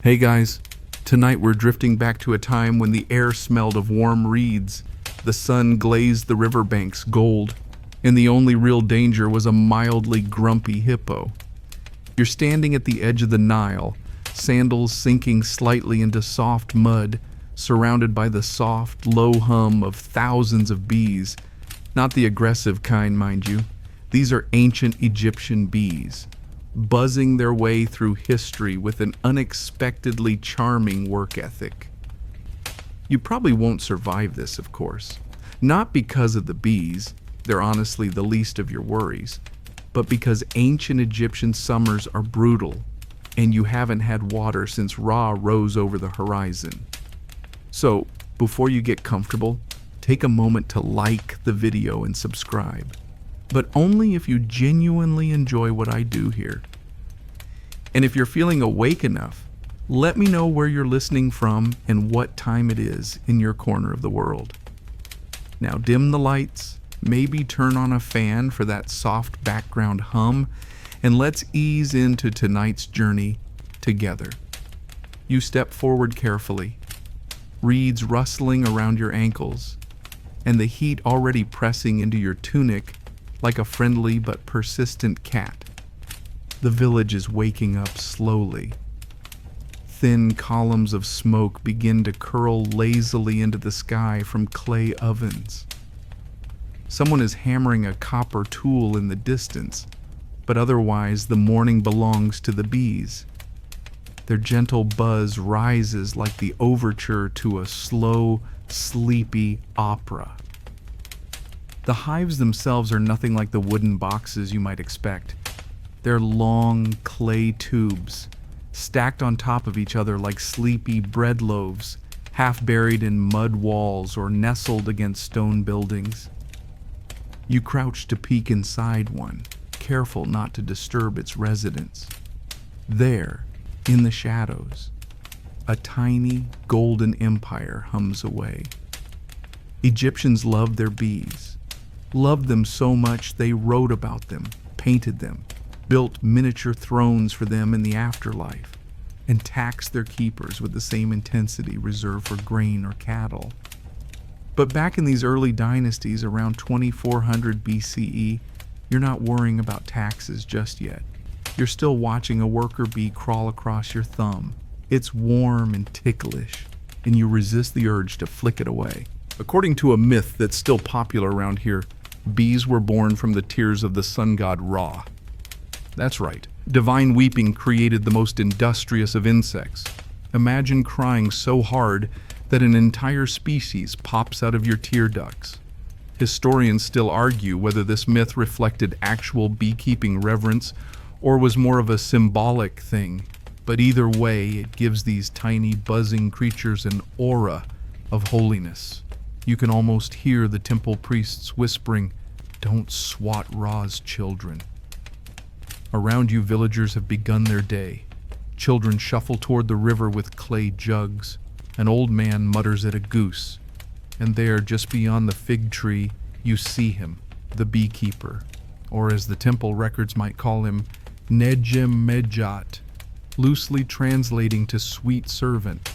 Hey guys, tonight we're drifting back to a time when the air smelled of warm reeds, the sun glazed the riverbanks gold, and the only real danger was a mildly grumpy hippo. You're standing at the edge of the Nile, sandals sinking slightly into soft mud, surrounded by the soft, low hum of thousands of bees. Not the aggressive kind, mind you. These are ancient Egyptian bees, buzzing their way through history with an unexpectedly charming work ethic. You probably won't survive this, of course. Not because of the bees, they're honestly the least of your worries, but because ancient Egyptian summers are brutal, and you haven't had water since Ra rose over the horizon. So, before you get comfortable, take a moment to like the video and subscribe. But only if you genuinely enjoy what I do here. And if you're feeling awake enough, let me know where you're listening from and what time it is in your corner of the world. Now dim the lights, maybe turn on a fan for that soft background hum, and let's ease into tonight's journey together. You step forward carefully, reeds rustling around your ankles, and the heat already pressing into your tunic like a friendly but persistent cat. The village is waking up slowly. Thin columns of smoke begin to curl lazily into the sky from clay ovens. Someone is hammering a copper tool in the distance, but otherwise the morning belongs to the bees. Their gentle buzz rises like the overture to a slow, sleepy opera. The hives themselves are nothing like the wooden boxes you might expect. They're long clay tubes, stacked on top of each other like sleepy bread loaves, half buried in mud walls or nestled against stone buildings. You crouch to peek inside one, careful not to disturb its residents. There, in the shadows, a tiny golden empire hums away. Egyptians loved their bees. Loved them so much they wrote about them, painted them, built miniature thrones for them in the afterlife, and taxed their keepers with the same intensity reserved for grain or cattle. But back in these early dynasties around 2400 BCE, you're not worrying about taxes just yet. You're still watching a worker bee crawl across your thumb. It's warm and ticklish, and you resist the urge to flick it away. According to a myth that's still popular around here, bees were born from the tears of the sun god Ra. That's right, divine weeping created the most industrious of insects. Imagine crying so hard that an entire species pops out of your tear ducts. Historians still argue whether this myth reflected actual beekeeping reverence or was more of a symbolic thing, but either way, it gives these tiny buzzing creatures an aura of holiness. You can almost hear the temple priests whispering, "Don't swat Ra's children." Around you, villagers have begun their day. Children shuffle toward the river with clay jugs. An old man mutters at a goose. And there, just beyond the fig tree, you see him, the beekeeper, or as the temple records might call him, Nejem Medjat, loosely translating to sweet servant.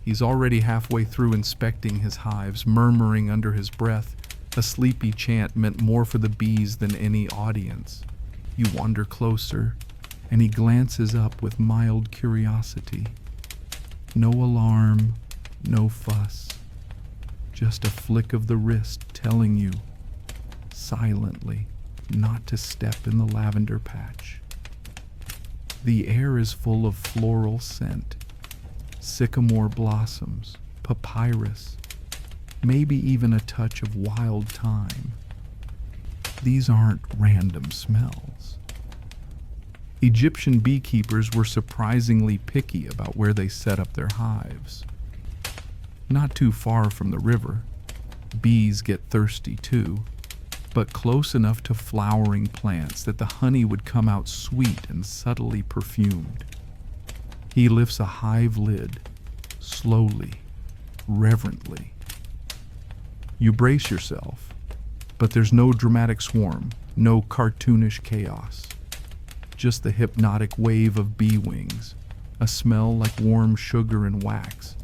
He's already halfway through inspecting his hives, murmuring under his breath, a sleepy chant meant more for the bees than any audience. You wander closer, and he glances up with mild curiosity. No alarm, no fuss, just a flick of the wrist telling you, silently, not to step in the lavender patch. The air is full of floral scent. Sycamore blossoms, papyrus, maybe even a touch of wild thyme. These aren't random smells. Egyptian beekeepers were surprisingly picky about where they set up their hives. Not too far from the river, bees get thirsty too, but close enough to flowering plants that the honey would come out sweet and subtly perfumed. He lifts a hive lid, slowly, reverently. You brace yourself, but there's no dramatic swarm, no cartoonish chaos. Just the hypnotic wave of bee wings, a smell like warm sugar and wax,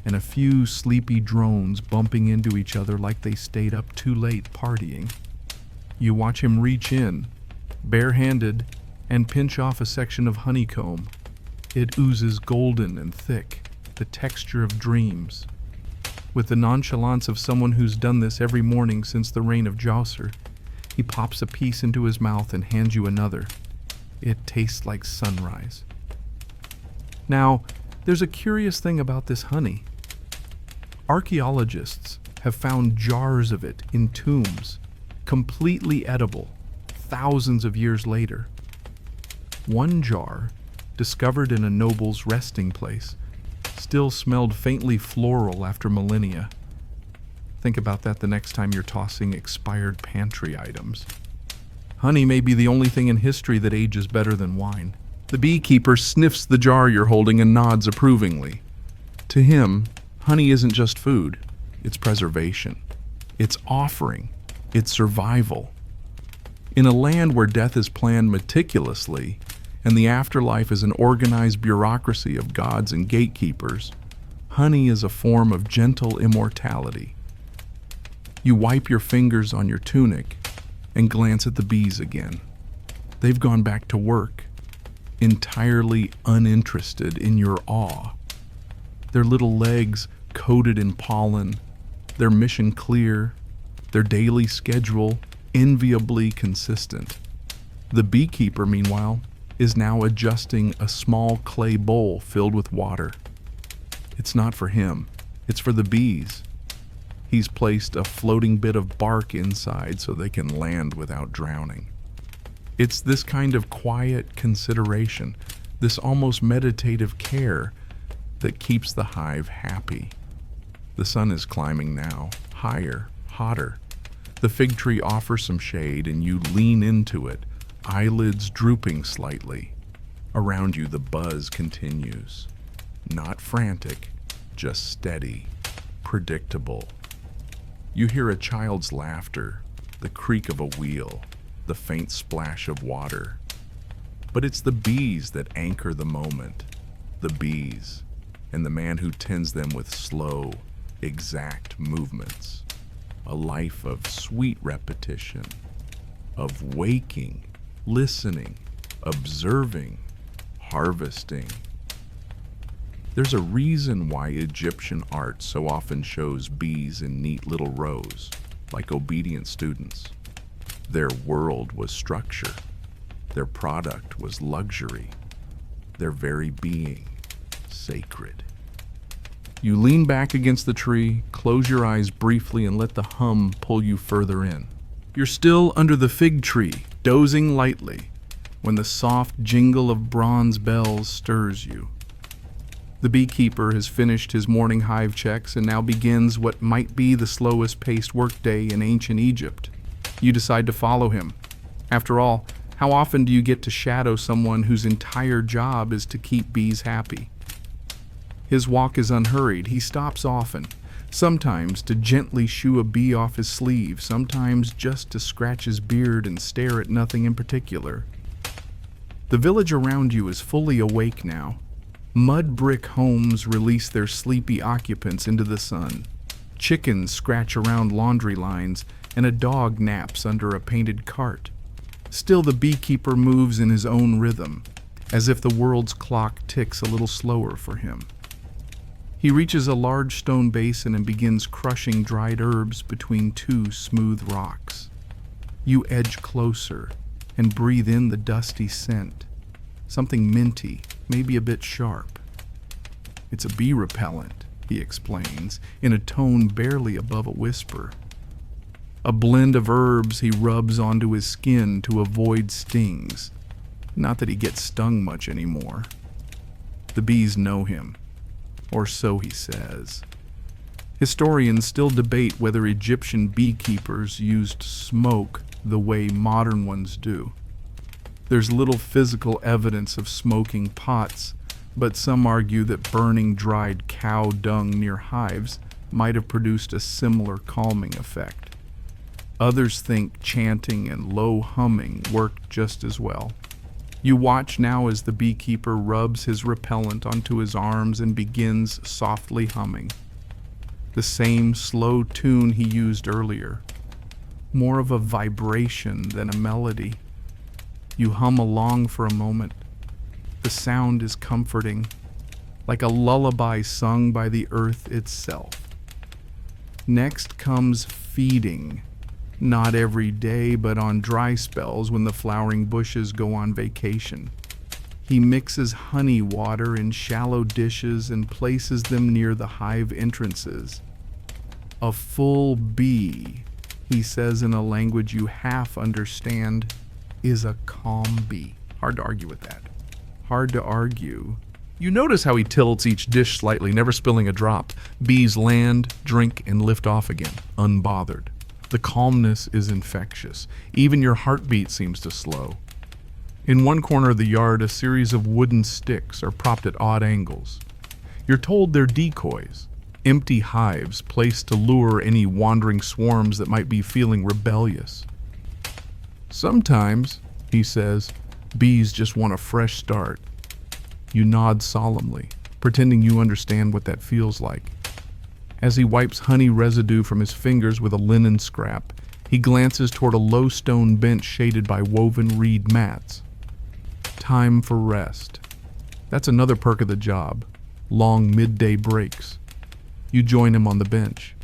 and a few sleepy drones bumping into each other like they stayed up too late partying. You watch him reach in, barehanded, and pinch off a section of honeycomb. It oozes golden and thick, the texture of dreams. With the nonchalance of someone who's done this every morning since the reign of Djoser, he pops a piece into his mouth and hands you another. It tastes like sunrise. Now, there's a curious thing about this honey. Archaeologists have found jars of it in tombs, completely edible, thousands of years later. One jar, discovered in a noble's resting place, still smelled faintly floral after millennia. Think about that the next time you're tossing expired pantry items. Honey may be the only thing in history that ages better than wine. The beekeeper sniffs the jar you're holding and nods approvingly. To him, honey isn't just food, it's preservation. It's offering. It's survival. In a land where death is planned meticulously, and the afterlife is an organized bureaucracy of gods and gatekeepers, honey is a form of gentle immortality. You wipe your fingers on your tunic and glance at the bees again. They've gone back to work, entirely uninterested in your awe. Their little legs coated in pollen, their mission clear, their daily schedule enviably consistent. The beekeeper, meanwhile, is now adjusting a small clay bowl filled with water. It's not for him, it's for the bees. He's placed a floating bit of bark inside so they can land without drowning. It's this kind of quiet consideration, this almost meditative care, that keeps the hive happy. The sun is climbing now, higher, hotter. The fig tree offers some shade and you lean into it, eyelids drooping slightly. Around you the buzz continues. Not frantic, just steady, predictable. You hear a child's laughter, the creak of a wheel, the faint splash of water. But it's the bees that anchor the moment. The bees, and the man who tends them with slow, exact movements. A life of sweet repetition, of waking, listening, observing, harvesting. There's a reason why Egyptian art so often shows bees in neat little rows, like obedient students. Their world was structure. Their product was luxury. Their very being, sacred. You lean back against the tree, close your eyes briefly, and let the hum pull you further in. You're still under the fig tree, dozing lightly, when the soft jingle of bronze bells stirs you. The beekeeper has finished his morning hive checks and now begins what might be the slowest paced workday in ancient Egypt. You decide to follow him. After all, how often do you get to shadow someone whose entire job is to keep bees happy? His walk is unhurried. He stops often, sometimes to gently shoo a bee off his sleeve, sometimes just to scratch his beard and stare at nothing in particular. The village around you is fully awake now. Mud brick homes release their sleepy occupants into the sun. Chickens scratch around laundry lines, and a dog naps under a painted cart. Still, the beekeeper moves in his own rhythm, as if the world's clock ticks a little slower for him. He reaches a large stone basin and begins crushing dried herbs between two smooth rocks. You edge closer and breathe in the dusty scent, something minty, maybe a bit sharp. It's a bee repellent, he explains, in a tone barely above a whisper. A blend of herbs he rubs onto his skin to avoid stings. Not that he gets stung much anymore. The bees know him, or so he says. Historians still debate whether Egyptian beekeepers used smoke the way modern ones do. There's little physical evidence of smoking pots, but some argue that burning dried cow dung near hives might have produced a similar calming effect. Others think chanting and low humming worked just as well. You watch now as the beekeeper rubs his repellent onto his arms and begins softly humming. The same slow tune he used earlier, more of a vibration than a melody. You hum along for a moment. The sound is comforting, like a lullaby sung by the earth itself. Next comes feeding, not every day, but on dry spells when the flowering bushes go on vacation. He mixes honey water in shallow dishes and places them near the hive entrances. A full bee, he says in a language you half understand, is a calm bee. Hard to argue with that. Hard to argue. You notice how he tilts each dish slightly, never spilling a drop. Bees land, drink, and lift off again, unbothered. The calmness is infectious. Even your heartbeat seems to slow. In one corner of the yard, a series of wooden sticks are propped at odd angles. You're told they're decoys, empty hives placed to lure any wandering swarms that might be feeling rebellious. Sometimes, he says, bees just want a fresh start. You nod solemnly, pretending you understand what that feels like. As he wipes honey residue from his fingers with a linen scrap, he glances toward a low stone bench shaded by woven reed mats. Time for rest. That's another perk of the job. Long midday breaks. You join him on the bench.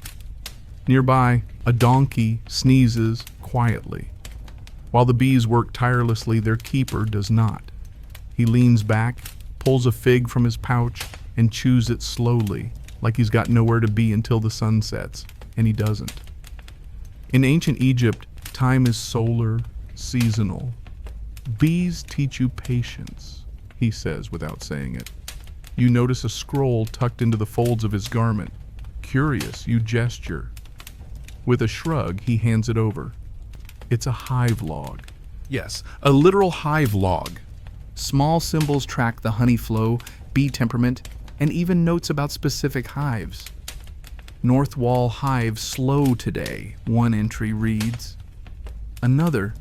Nearby, a donkey sneezes quietly. While the bees work tirelessly, their keeper does not. He leans back, pulls a fig from his pouch, and chews it slowly, like he's got nowhere to be until the sun sets, and he doesn't. In ancient Egypt, time is solar, seasonal. Bees teach you patience, he says without saying it. You notice a scroll tucked into the folds of his garment. Curious, you gesture. With a shrug, he hands it over. It's a hive log. Yes, a literal hive log. Small symbols track the honey flow, bee temperament, and even notes about specific hives. North Wall hive slow today, one entry reads. Another,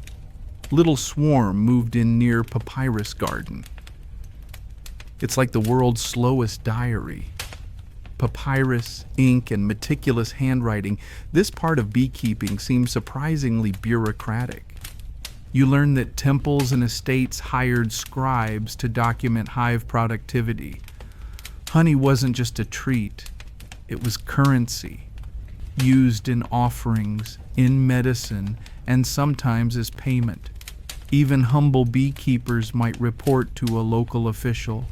little swarm moved in near papyrus garden. It's like the world's slowest diary. Papyrus, ink, and meticulous handwriting, this part of beekeeping seems surprisingly bureaucratic. You learn that temples and estates hired scribes to document hive productivity. Honey wasn't just a treat, it was currency, used in offerings, in medicine, and sometimes as payment. Even humble beekeepers might report to a local official.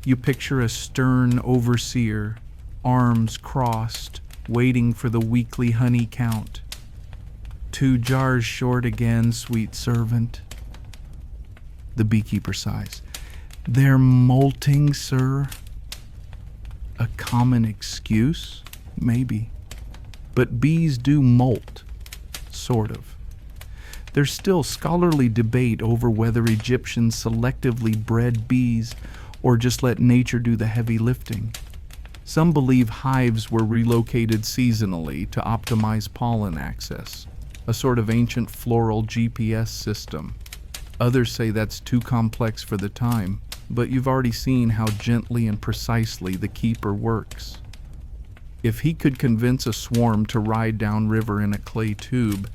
You picture a stern overseer, arms crossed, waiting for the weekly honey count. 2 jars short again, sweet servant. The beekeeper sighs. They're molting, sir. A common excuse? Maybe. But bees do molt. Sort of. There's still scholarly debate over whether Egyptians selectively bred bees or just let nature do the heavy lifting. Some believe hives were relocated seasonally to optimize pollen access, a sort of ancient floral GPS system. Others say that's too complex for the time, but you've already seen how gently and precisely the keeper works. If he could convince a swarm to ride downriver in a clay tube,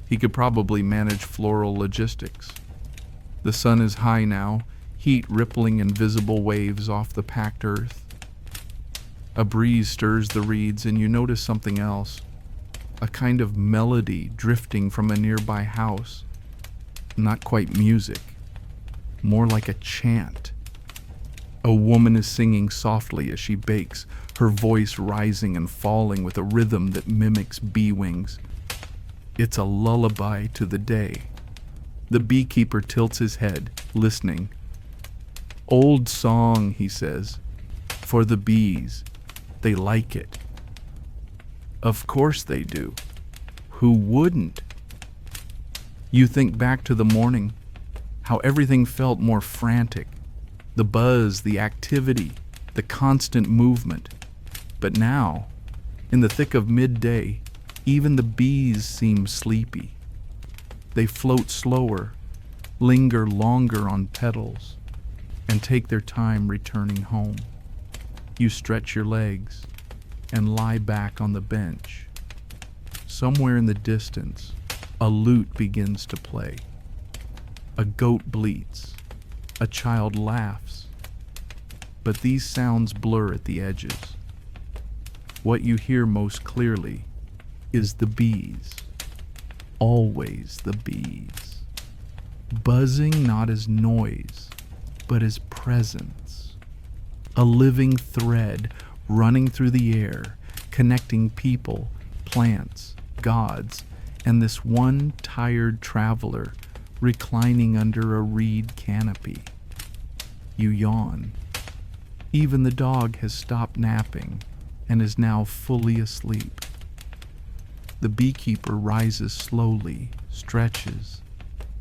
he could probably manage floral logistics. The sun is high now, heat rippling in visible waves off the packed earth. A breeze stirs the reeds, and you notice something else. A kind of melody drifting from a nearby house. Not quite music, more like a chant. A woman is singing softly as she bakes, her voice rising and falling with a rhythm that mimics bee wings. It's a lullaby to the day. The beekeeper tilts his head, listening. Old song, he says, for the bees. They like it. Of course they do. Who wouldn't? You think back to the morning, how everything felt more frantic. The buzz, the activity, the constant movement. But now, in the thick of midday, even the bees seem sleepy. They float slower, linger longer on petals, and take their time returning home. You stretch your legs and lie back on the bench. Somewhere in the distance, a lute begins to play. A goat bleats. A child laughs. But these sounds blur at the edges. What you hear most clearly is the bees. Always the bees. Buzzing not as noise, but as presence. A living thread running through the air, connecting people, plants, gods, and this one tired traveler reclining under a reed canopy. You yawn. Even the dog has stopped napping and is now fully asleep. The beekeeper rises slowly, stretches,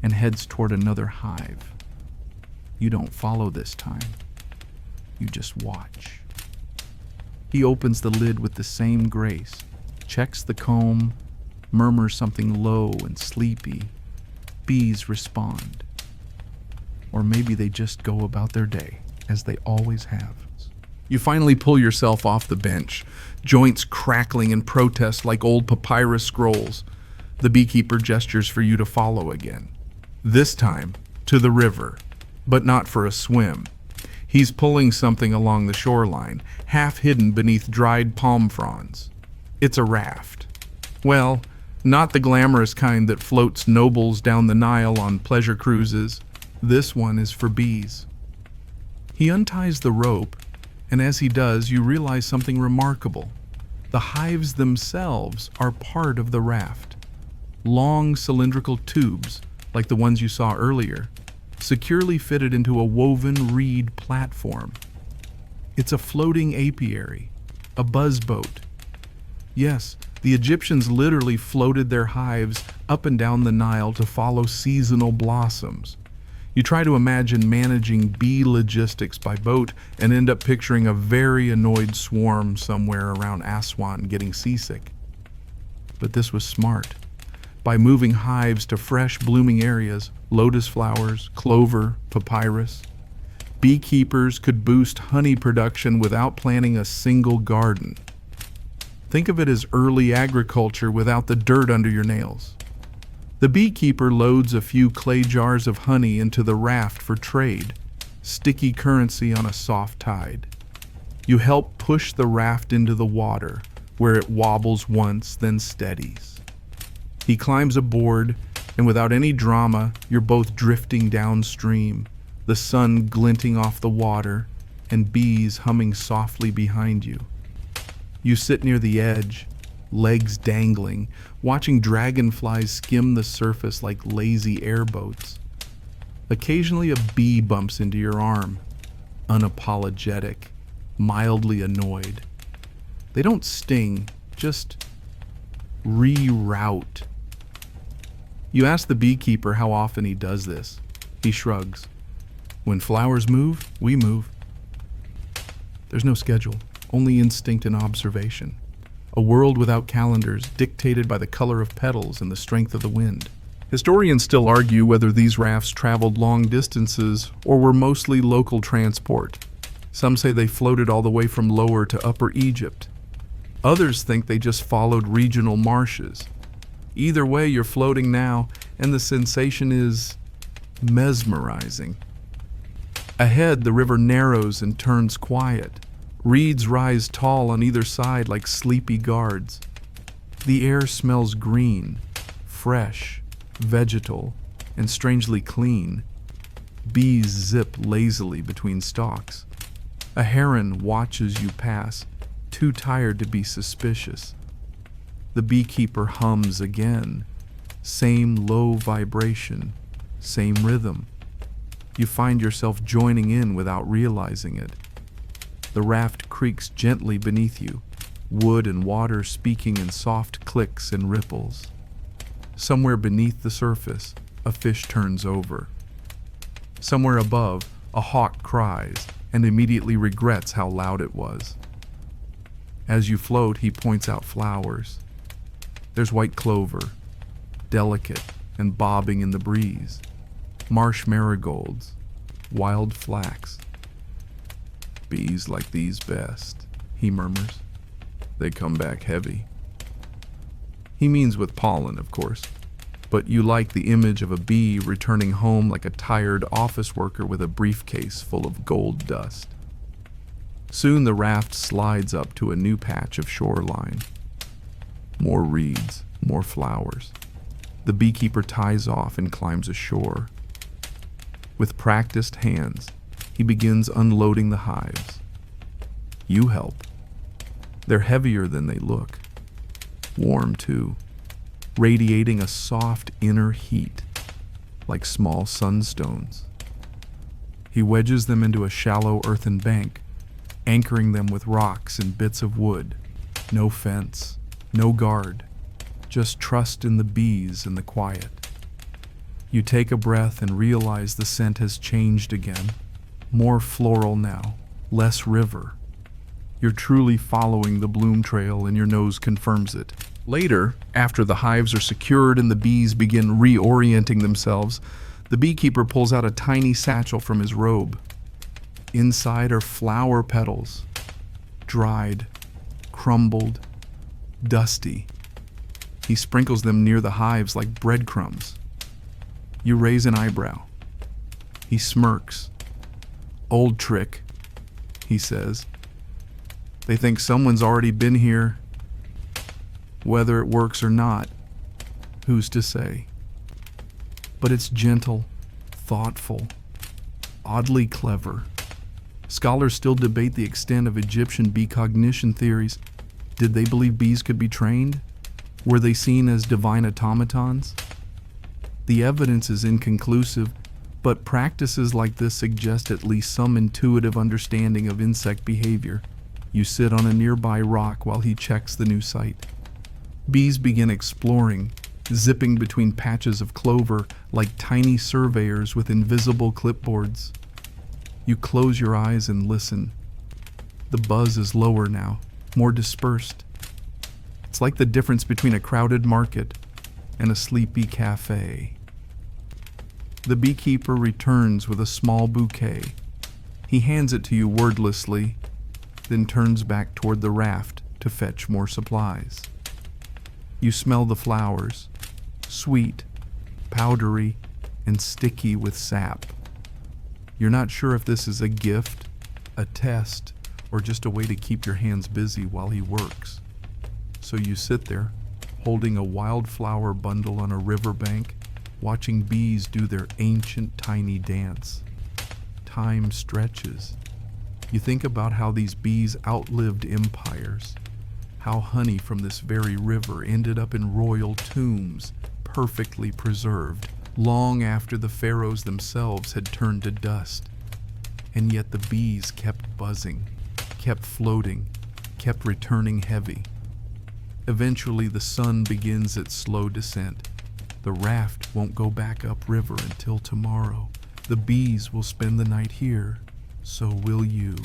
and heads toward another hive. You don't follow this time. You just watch. He opens the lid with the same grace, checks the comb, murmurs something low and sleepy. Bees respond. Or maybe they just go about their day, as they always have. You finally pull yourself off the bench, joints crackling in protest like old papyrus scrolls. The beekeeper gestures for you to follow again. This time, to the river, but not for a swim. He's pulling something along the shoreline, half hidden beneath dried palm fronds. It's a raft. Well, not the glamorous kind that floats nobles down the Nile on pleasure cruises. This one is for bees. He unties the rope, and as he does, you realize something remarkable. The hives themselves are part of the raft. Long cylindrical tubes, like the ones you saw earlier, securely fitted into a woven reed platform. It's a floating apiary, a buzzboat. Yes, the Egyptians literally floated their hives up and down the Nile to follow seasonal blossoms. You try to imagine managing bee logistics by boat and end up picturing a very annoyed swarm somewhere around Aswan getting seasick. But this was smart. By moving hives to fresh blooming areas, lotus flowers, clover, papyrus, beekeepers could boost honey production without planting a single garden. Think of it as early agriculture without the dirt under your nails. The beekeeper loads a few clay jars of honey into the raft for trade, sticky currency on a soft tide. You help push the raft into the water, where it wobbles once, then steadies. He climbs aboard, and without any drama, you're both drifting downstream, the sun glinting off the water, and bees humming softly behind you. You sit near the edge, legs dangling, watching dragonflies skim the surface like lazy airboats. Occasionally a bee bumps into your arm, unapologetic, mildly annoyed. They don't sting, just reroute. You ask the beekeeper how often he does this. He shrugs. When flowers move, we move. There's no schedule, only instinct and observation. A world without calendars, dictated by the color of petals and the strength of the wind. Historians still argue whether these rafts traveled long distances or were mostly local transport. Some say they floated all the way from Lower to Upper Egypt. Others think they just followed regional marshes. Either way, you're floating now, and the sensation is mesmerizing. Ahead, the river narrows and turns quiet. Reeds rise tall on either side like sleepy guards. The air smells green, fresh, vegetal, and strangely clean. Bees zip lazily between stalks. A heron watches you pass, too tired to be suspicious. The beekeeper hums again. Same low vibration, same rhythm. You find yourself joining in without realizing it. The raft creaks gently beneath you, wood and water speaking in soft clicks and ripples. Somewhere beneath the surface, a fish turns over. Somewhere above, a hawk cries and immediately regrets how loud it was. As you float, he points out flowers. There's white clover, delicate and bobbing in the breeze. marsh marigolds, wild flax. "Bees like these best," he murmurs. "They come back heavy." He means with pollen, of course, but you like the image of a bee returning home like a tired office worker with a briefcase full of gold dust. Soon the raft slides up to a new patch of shoreline. More reeds, more flowers. The beekeeper ties off and climbs ashore. With practiced hands, he begins unloading the hives. You help. They're heavier than they look. Warm, too, radiating a soft inner heat, like small sunstones. He wedges them into a shallow earthen bank, anchoring them with rocks and bits of wood. No fence, no guard, just trust in the bees and the quiet. You take a breath and realize the scent has changed again. More floral now, less river. You're truly following the bloom trail and your nose confirms it. Later, after the hives are secured and the bees begin reorienting themselves, the beekeeper pulls out a tiny satchel from his robe. Inside are flower petals, dried, crumbled, dusty. He sprinkles them near the hives like breadcrumbs. You raise an eyebrow. He smirks. "Old trick," he says. "They think someone's already been here. Whether it works or not, who's to say?" But it's gentle, thoughtful, oddly clever. Scholars still debate the extent of Egyptian bee cognition theories. Did they believe bees could be trained? Were they seen as divine automatons? The evidence is inconclusive, but practices like this suggest at least some intuitive understanding of insect behavior. You sit on a nearby rock while he checks the new site. Bees begin exploring, zipping between patches of clover like tiny surveyors with invisible clipboards. You close your eyes and listen. The buzz is lower now, more dispersed. It's like the difference between a crowded market and a sleepy cafe. The beekeeper returns with a small bouquet. He hands it to you wordlessly, then turns back toward the raft to fetch more supplies. You smell the flowers, sweet, powdery, and sticky with sap. You're not sure if this is a gift, a test, or just a way to keep your hands busy while he works. So you sit there, holding a wildflower bundle on a riverbank, watching bees do their ancient tiny dance. Time stretches. You think about how these bees outlived empires, how honey from this very river ended up in royal tombs, perfectly preserved, long after the pharaohs themselves had turned to dust. And yet the bees kept buzzing, kept floating, kept returning heavy. Eventually the sun begins its slow descent. The raft won't go back upriver until tomorrow. The bees will spend the night here, so will you.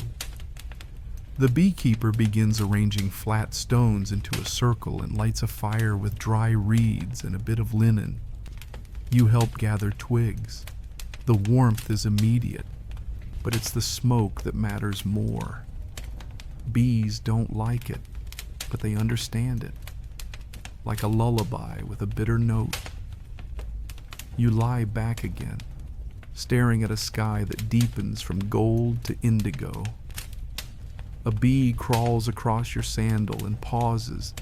The beekeeper begins arranging flat stones into a circle and lights a fire with dry reeds and a bit of linen. You help gather twigs. The warmth is immediate, but it's the smoke that matters more. Bees don't like it, but they understand it, like a lullaby with a bitter note. You lie back again, staring at a sky that deepens from gold to indigo. A bee crawls across your sandal and pauses,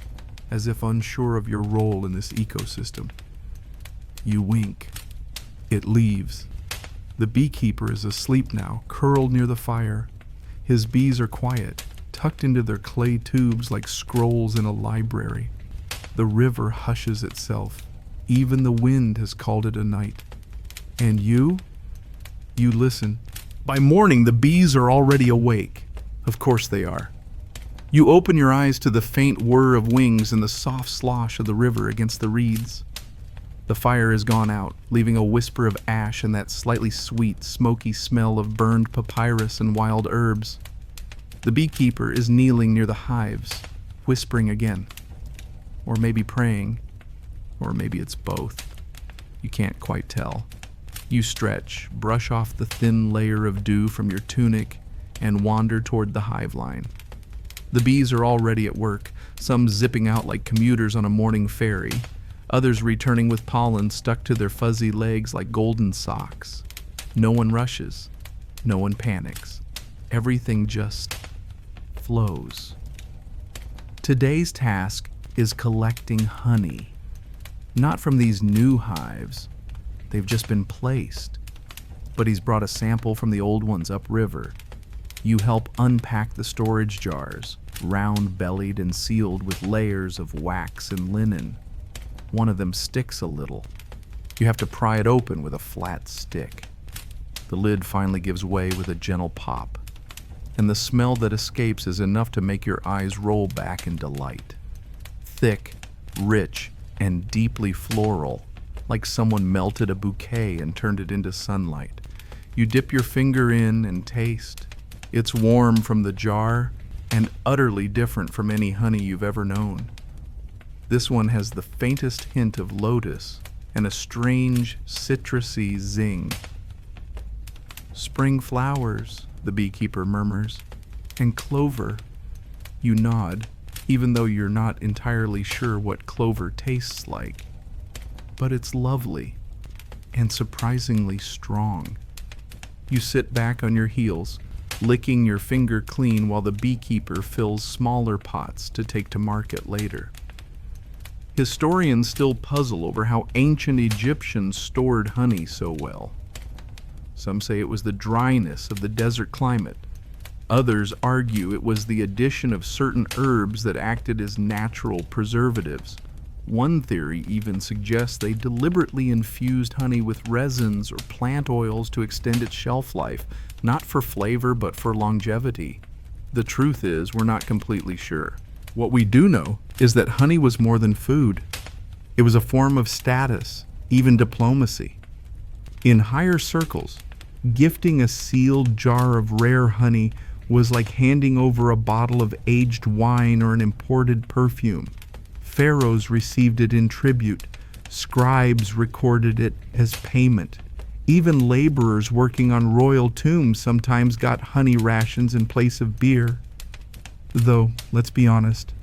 as if unsure of your role in this ecosystem. You wink. It leaves. The beekeeper is asleep now, curled near the fire. His bees are quiet, tucked into their clay tubes like scrolls in a library. The river hushes itself. Even the wind has called it a night. And you? You listen. By morning, the bees are already awake. Of course they are. You open your eyes to the faint whir of wings and the soft slosh of the river against the reeds. The fire has gone out, leaving a whisper of ash and that slightly sweet, smoky smell of burned papyrus and wild herbs. The beekeeper is kneeling near the hives, whispering again. Or maybe praying. Or maybe it's both. You can't quite tell. You stretch, brush off the thin layer of dew from your tunic, and wander toward the hive line. The bees are already at work, some zipping out like commuters on a morning ferry, others returning with pollen stuck to their fuzzy legs like golden socks. No one rushes. No one panics. Everything just flows. Today's task is collecting honey. Not from these new hives. They've just been placed. But he's brought a sample from the old ones upriver. You help unpack the storage jars, round-bellied and sealed with layers of wax and linen. One of them sticks a little. You have to pry it open with a flat stick. The lid finally gives way with a gentle pop, and the smell that escapes is enough to make your eyes roll back in delight. Thick, rich, and deeply floral, like someone melted a bouquet and turned it into sunlight. You dip your finger in and taste. It's warm from the jar and utterly different from any honey you've ever known. This one has the faintest hint of lotus and a strange citrusy zing. Spring flowers, the beekeeper murmurs, and clover. You nod, even though you're not entirely sure what clover tastes like. But it's lovely and surprisingly strong. You sit back on your heels, licking your finger clean while the beekeeper fills smaller pots to take to market later. Historians still puzzle over how ancient Egyptians stored honey so well. Some say it was the dryness of the desert climate. Others argue it was the addition of certain herbs that acted as natural preservatives. One theory even suggests they deliberately infused honey with resins or plant oils to extend its shelf life, not for flavor but for longevity. The truth is, we're not completely sure. What we do know is that honey was more than food. It was a form of status, even diplomacy. In higher circles, gifting a sealed jar of rare honey was like handing over a bottle of aged wine or an imported perfume. Pharaohs received it in tribute. Scribes recorded it as payment. Even laborers working on royal tombs sometimes got honey rations in place of beer. Though, let's be honest,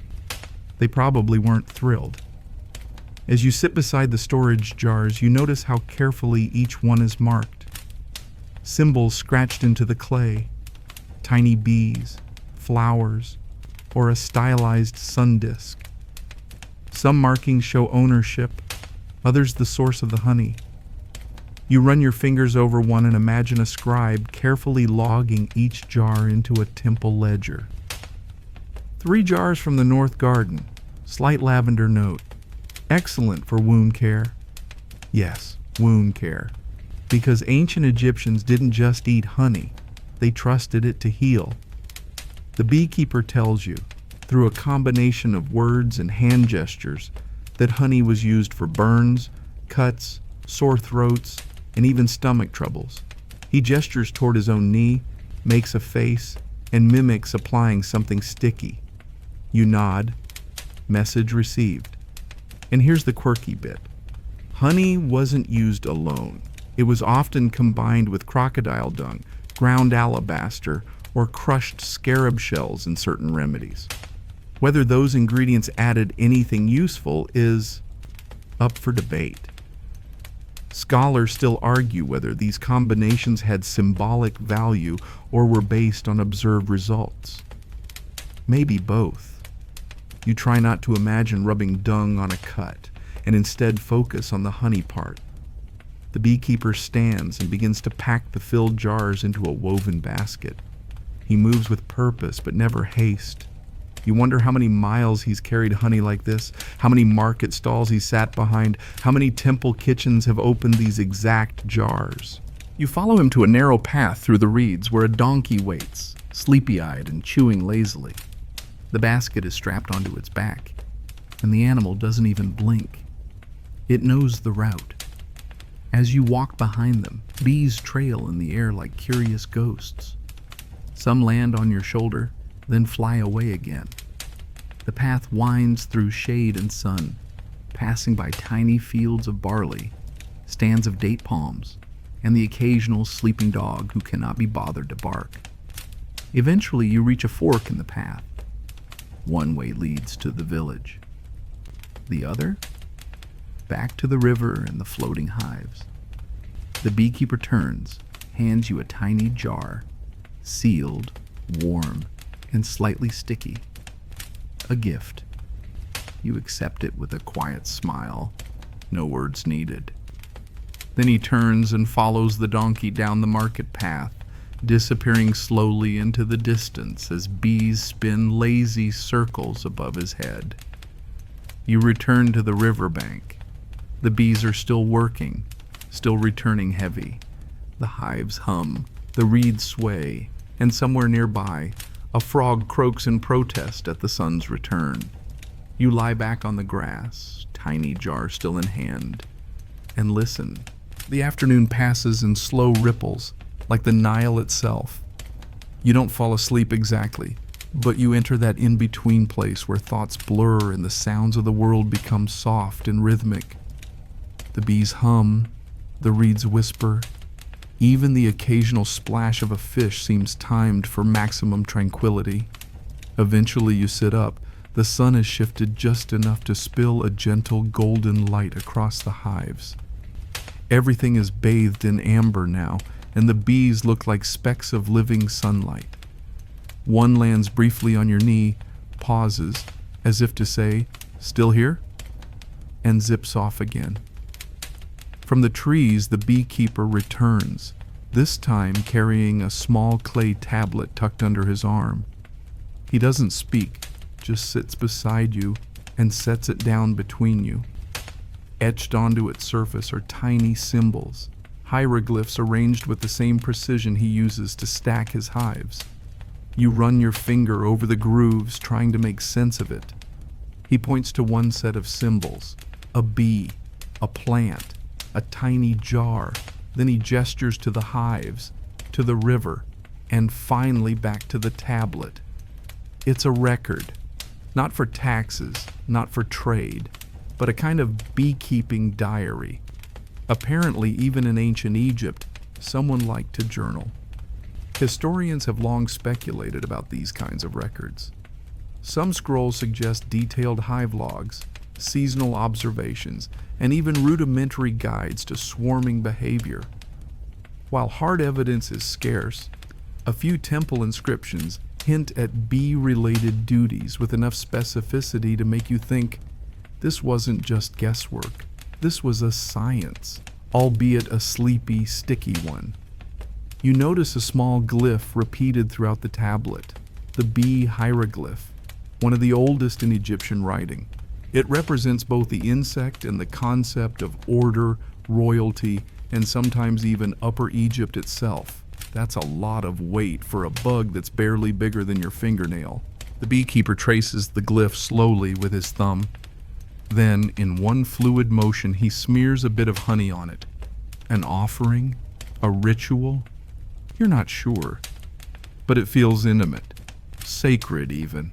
they probably weren't thrilled. As you sit beside the storage jars, you notice how carefully each one is marked. Symbols scratched into the clay, tiny bees, flowers, or a stylized sun disk. Some markings show ownership, others the source of the honey. You run your fingers over one and imagine a scribe carefully logging each jar into a temple ledger. 3 jars from the north garden, slight lavender note. Excellent for wound care. Yes, wound care. Because ancient Egyptians didn't just eat honey, they trusted it to heal. The beekeeper tells you, through a combination of words and hand gestures, that honey was used for burns, cuts, sore throats, and even stomach troubles. He gestures toward his own knee, makes a face, and mimics applying something sticky. You nod. Message received. And here's the quirky bit. Honey wasn't used alone. It was often combined with crocodile dung, ground alabaster, or crushed scarab shells in certain remedies. Whether those ingredients added anything useful is up for debate. Scholars still argue whether these combinations had symbolic value or were based on observed results. Maybe both. You try not to imagine rubbing dung on a cut, and instead focus on the honey part. The beekeeper stands and begins to pack the filled jars into a woven basket. He moves with purpose, but never haste. You wonder how many miles he's carried honey like this, how many market stalls he's sat behind, how many temple kitchens have opened these exact jars. You follow him to a narrow path through the reeds where a donkey waits, sleepy-eyed and chewing lazily. The basket is strapped onto its back, and the animal doesn't even blink. It knows the route. As you walk behind them, bees trail in the air like curious ghosts. Some land on your shoulder, then fly away again. The path winds through shade and sun, passing by tiny fields of barley, stands of date palms, and the occasional sleeping dog who cannot be bothered to bark. Eventually, you reach a fork in the path. One way leads to the village. The other, back to the river and the floating hives. The beekeeper turns, hands you a tiny jar, sealed, warm, and slightly sticky. A gift. You accept it with a quiet smile, no words needed. Then he turns and follows the donkey down the market path, disappearing slowly into the distance as bees spin lazy circles above his head. You return to the riverbank. The bees are still working, still returning heavy. The hives hum, the reeds sway, and somewhere nearby, a frog croaks in protest at the sun's return. You lie back on the grass, tiny jar still in hand, and listen. The afternoon passes in slow ripples, like the Nile itself. You don't fall asleep exactly, but you enter that in-between place where thoughts blur and the sounds of the world become soft and rhythmic. The bees hum, the reeds whisper. Even the occasional splash of a fish seems timed for maximum tranquility. Eventually you sit up. The sun has shifted just enough to spill a gentle golden light across the hives. Everything is bathed in amber now, and the bees look like specks of living sunlight. One lands briefly on your knee, pauses, as if to say, "Still here?" and zips off again. From the trees, the beekeeper returns, this time carrying a small clay tablet tucked under his arm. He doesn't speak, just sits beside you and sets it down between you. Etched onto its surface are tiny symbols, hieroglyphs arranged with the same precision he uses to stack his hives. You run your finger over the grooves, trying to make sense of it. He points to one set of symbols, a bee, a plant, a tiny jar. Then he gestures to the hives, to the river, and finally back to the tablet. It's a record, not for taxes, not for trade, but a kind of beekeeping diary. Apparently, even in ancient Egypt, someone liked to journal. Historians have long speculated about these kinds of records. Some scrolls suggest detailed hive logs, seasonal observations, and even rudimentary guides to swarming behavior. While hard evidence is scarce, a few temple inscriptions hint at bee-related duties with enough specificity to make you think this wasn't just guesswork. This was a science, albeit a sleepy, sticky one. You notice a small glyph repeated throughout the tablet, the bee hieroglyph, one of the oldest in Egyptian writing. It represents both the insect and the concept of order, royalty, and sometimes even Upper Egypt itself. That's a lot of weight for a bug that's barely bigger than your fingernail. The beekeeper traces the glyph slowly with his thumb. Then, in one fluid motion, he smears a bit of honey on it. An offering? A ritual? You're not sure. But it feels intimate. Sacred, even.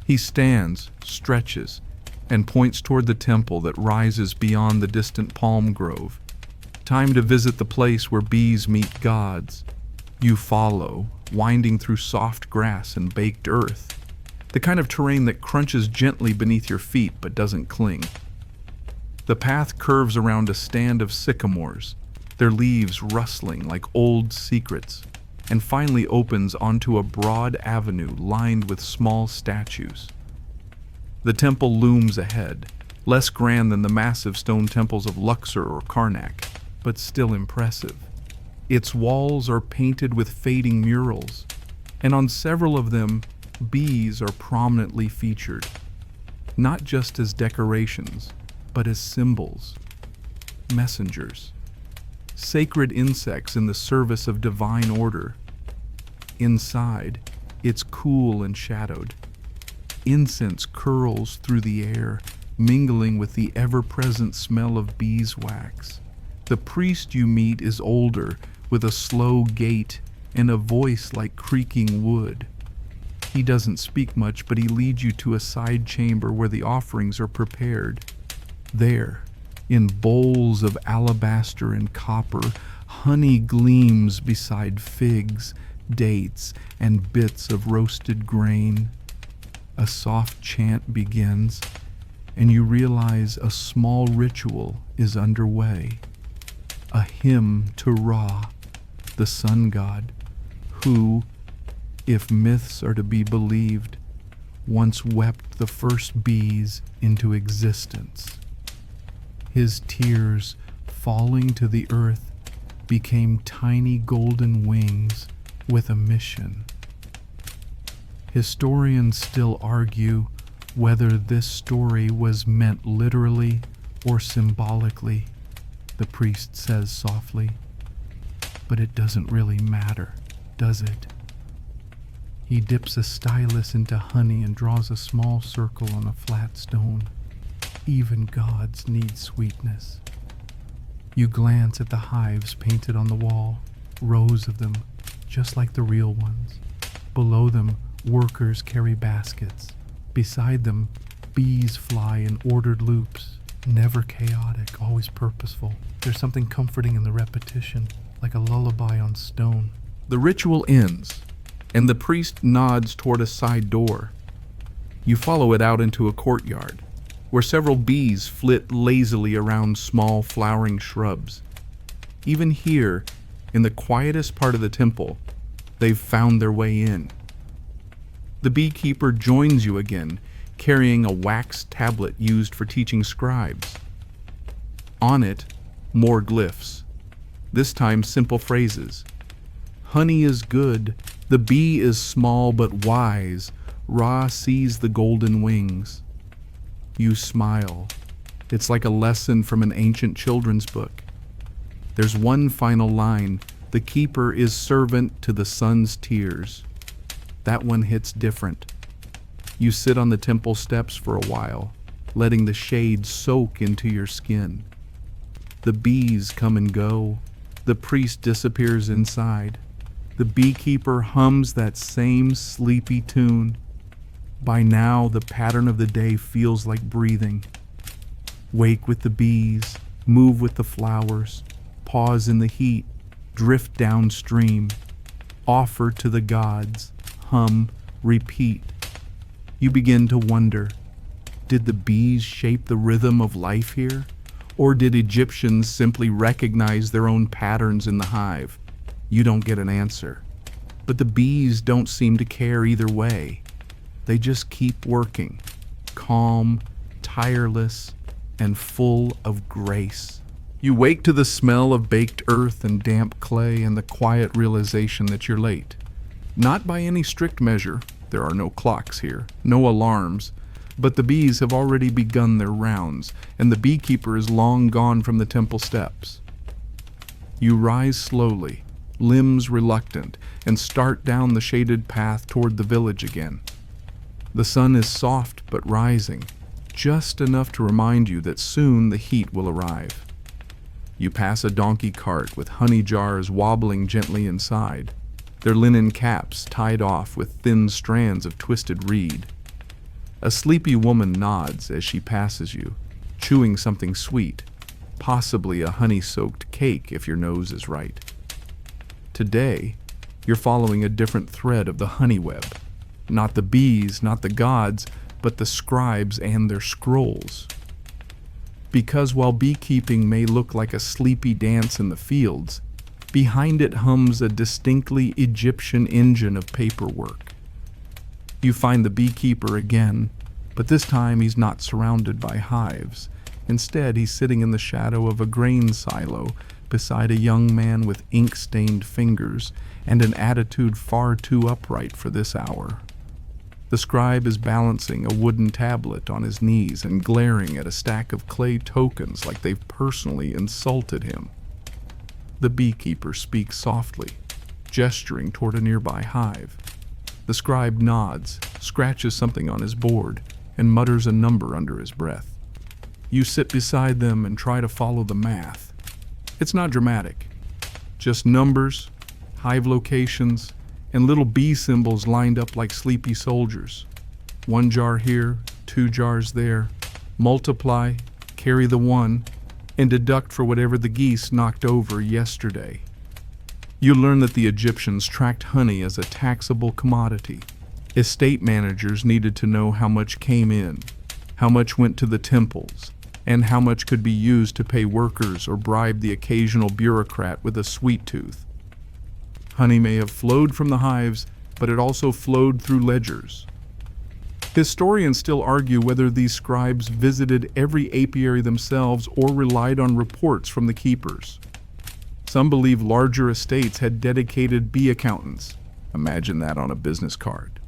He stands, stretches, and points toward the temple that rises beyond the distant palm grove. Time to visit the place where bees meet gods. You follow, winding through soft grass and baked earth, the kind of terrain that crunches gently beneath your feet but doesn't cling. The path curves around a stand of sycamores, their leaves rustling like old secrets, and finally opens onto a broad avenue lined with small statues. The temple looms ahead, less grand than the massive stone temples of Luxor or Karnak, but still impressive. Its walls are painted with fading murals, and on several of them, bees are prominently featured, not just as decorations, but as symbols, messengers, sacred insects in the service of divine order. Inside, it's cool and shadowed. Incense curls through the air, mingling with the ever-present smell of beeswax. The priest you meet is older, with a slow gait and a voice like creaking wood. He doesn't speak much, but he leads you to a side chamber where the offerings are prepared. There, in bowls of alabaster and copper, Honey gleams beside figs, dates, and bits of roasted grain. A soft chant begins, and you realize a small ritual is underway. A hymn to Ra, the sun god, who, if myths are to be believed, once wept the first bees into existence. His tears, falling to the earth, became tiny golden wings with a mission. Historians still argue whether this story was meant literally or symbolically, the priest says softly. But it doesn't really matter, does it? He dips a stylus into honey and draws a small circle on a flat stone. Even gods need sweetness. You glance at the hives painted on the wall, rows of them, just like the real ones. Below them, workers carry baskets. Beside them, bees fly in ordered loops, never chaotic, always purposeful. There's something comforting in the repetition, like a lullaby on stone. The ritual ends, and the priest nods toward a side door. You follow it out into a courtyard, where several bees flit lazily around small flowering shrubs. Even here, in the quietest part of the temple, they've found their way in. The beekeeper joins you again, carrying a wax tablet used for teaching scribes. On it, more glyphs, this time simple phrases. Honey is good, the bee is small but wise, Ra sees the golden wings. You smile. It's like a lesson from an ancient children's book. There's one final line, the keeper is servant to the sun's tears. That one hits different. You sit on the temple steps for a while, letting the shade soak into your skin. The bees come and go. The priest disappears inside. The beekeeper hums that same sleepy tune. By now, the pattern of the day feels like breathing. Wake with the bees, move with the flowers, pause in the heat, drift downstream, offer to the gods, hum, repeat. You begin to wonder, did the bees shape the rhythm of life here? Or did Egyptians simply recognize their own patterns in the hive? You don't get an answer. But the bees don't seem to care either way. They just keep working, calm, tireless, and full of grace. You wake to the smell of baked earth and damp clay and the quiet realization that you're late. Not by any strict measure, there are no clocks here, no alarms, but the bees have already begun their rounds, and the beekeeper is long gone from the temple steps. You rise slowly, limbs reluctant, and start down the shaded path toward the village again. The sun is soft but rising, just enough to remind you that soon the heat will arrive. You pass a donkey cart with honey jars wobbling gently inside, their linen caps tied off with thin strands of twisted reed. A sleepy woman nods as she passes you, chewing something sweet, possibly a honey-soaked cake if your nose is right. Today, you're following a different thread of the honey web. Not the bees, not the gods, but the scribes and their scrolls. Because while beekeeping may look like a sleepy dance in the fields, behind it hums a distinctly Egyptian engine of paperwork. You find the beekeeper again, but this time he's not surrounded by hives. Instead, he's sitting in the shadow of a grain silo beside a young man with ink-stained fingers and an attitude far too upright for this hour. The scribe is balancing a wooden tablet on his knees and glaring at a stack of clay tokens like they've personally insulted him. The beekeeper speaks softly, gesturing toward a nearby hive. The scribe nods, scratches something on his board, and mutters a number under his breath. You sit beside them and try to follow the math. It's not dramatic, just numbers, hive locations, and little bee symbols lined up like sleepy soldiers. 1 jar here, 2 jars there. Multiply, carry the 1, and deduct for whatever the geese knocked over yesterday. You learn that the Egyptians tracked honey as a taxable commodity. Estate managers needed to know how much came in, how much went to the temples, and how much could be used to pay workers or bribe the occasional bureaucrat with a sweet tooth. Honey may have flowed from the hives, but it also flowed through ledgers. Historians still argue whether these scribes visited every apiary themselves or relied on reports from the keepers. Some believe larger estates had dedicated bee accountants. Imagine that on a business card.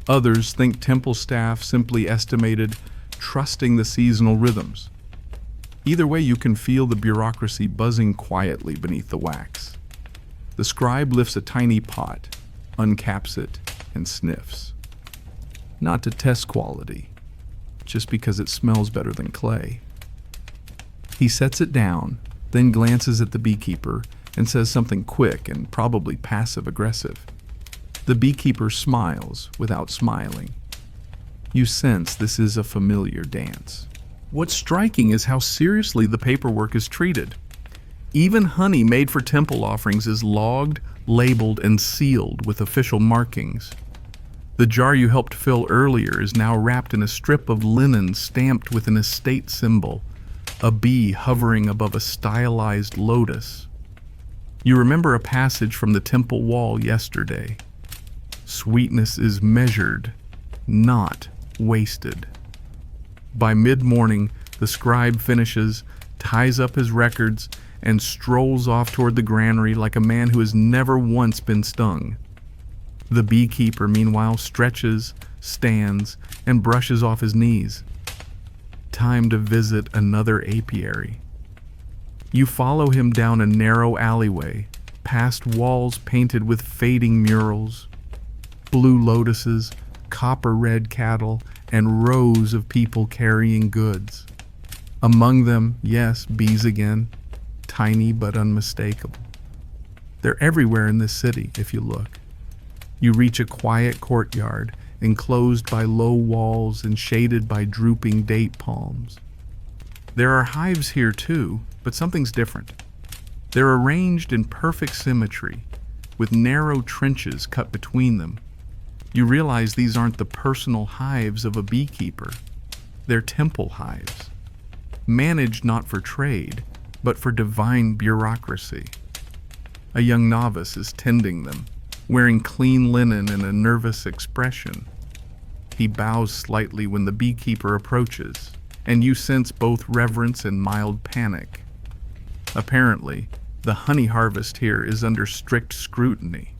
Others think temple staff simply estimated, trusting the seasonal rhythms. Either way, you can feel the bureaucracy buzzing quietly beneath the wax. The scribe lifts a tiny pot, uncaps it, and sniffs. Not to test quality, just because it smells better than clay. He sets it down, then glances at the beekeeper and says something quick and probably passive-aggressive. The beekeeper smiles without smiling. You sense this is a familiar dance. What's striking is how seriously the paperwork is treated. Even honey made for temple offerings is logged, labeled, and sealed with official markings. The jar you helped fill earlier is now wrapped in a strip of linen stamped with an estate symbol, a bee hovering above a stylized lotus. You remember a passage from the temple wall yesterday. Sweetness is measured, not wasted. By mid-morning, the scribe finishes, ties up his records, and strolls off toward the granary like a man who has never once been stung. The beekeeper, meanwhile, stretches, stands, and brushes off his knees. Time to visit another apiary. You follow him down a narrow alleyway, past walls painted with fading murals, blue lotuses, copper-red cattle, and rows of people carrying goods. Among them, yes, bees again, tiny but unmistakable. They're everywhere in this city, if you look. You reach a quiet courtyard, enclosed by low walls and shaded by drooping date palms. There are hives here too, but something's different. They're arranged in perfect symmetry, with narrow trenches cut between them. You realize these aren't the personal hives of a beekeeper. They're temple hives, managed not for trade, but for divine bureaucracy. A young novice is tending them, wearing clean linen and a nervous expression. He bows slightly when the beekeeper approaches, and you sense both reverence and mild panic. Apparently, the honey harvest here is under strict scrutiny.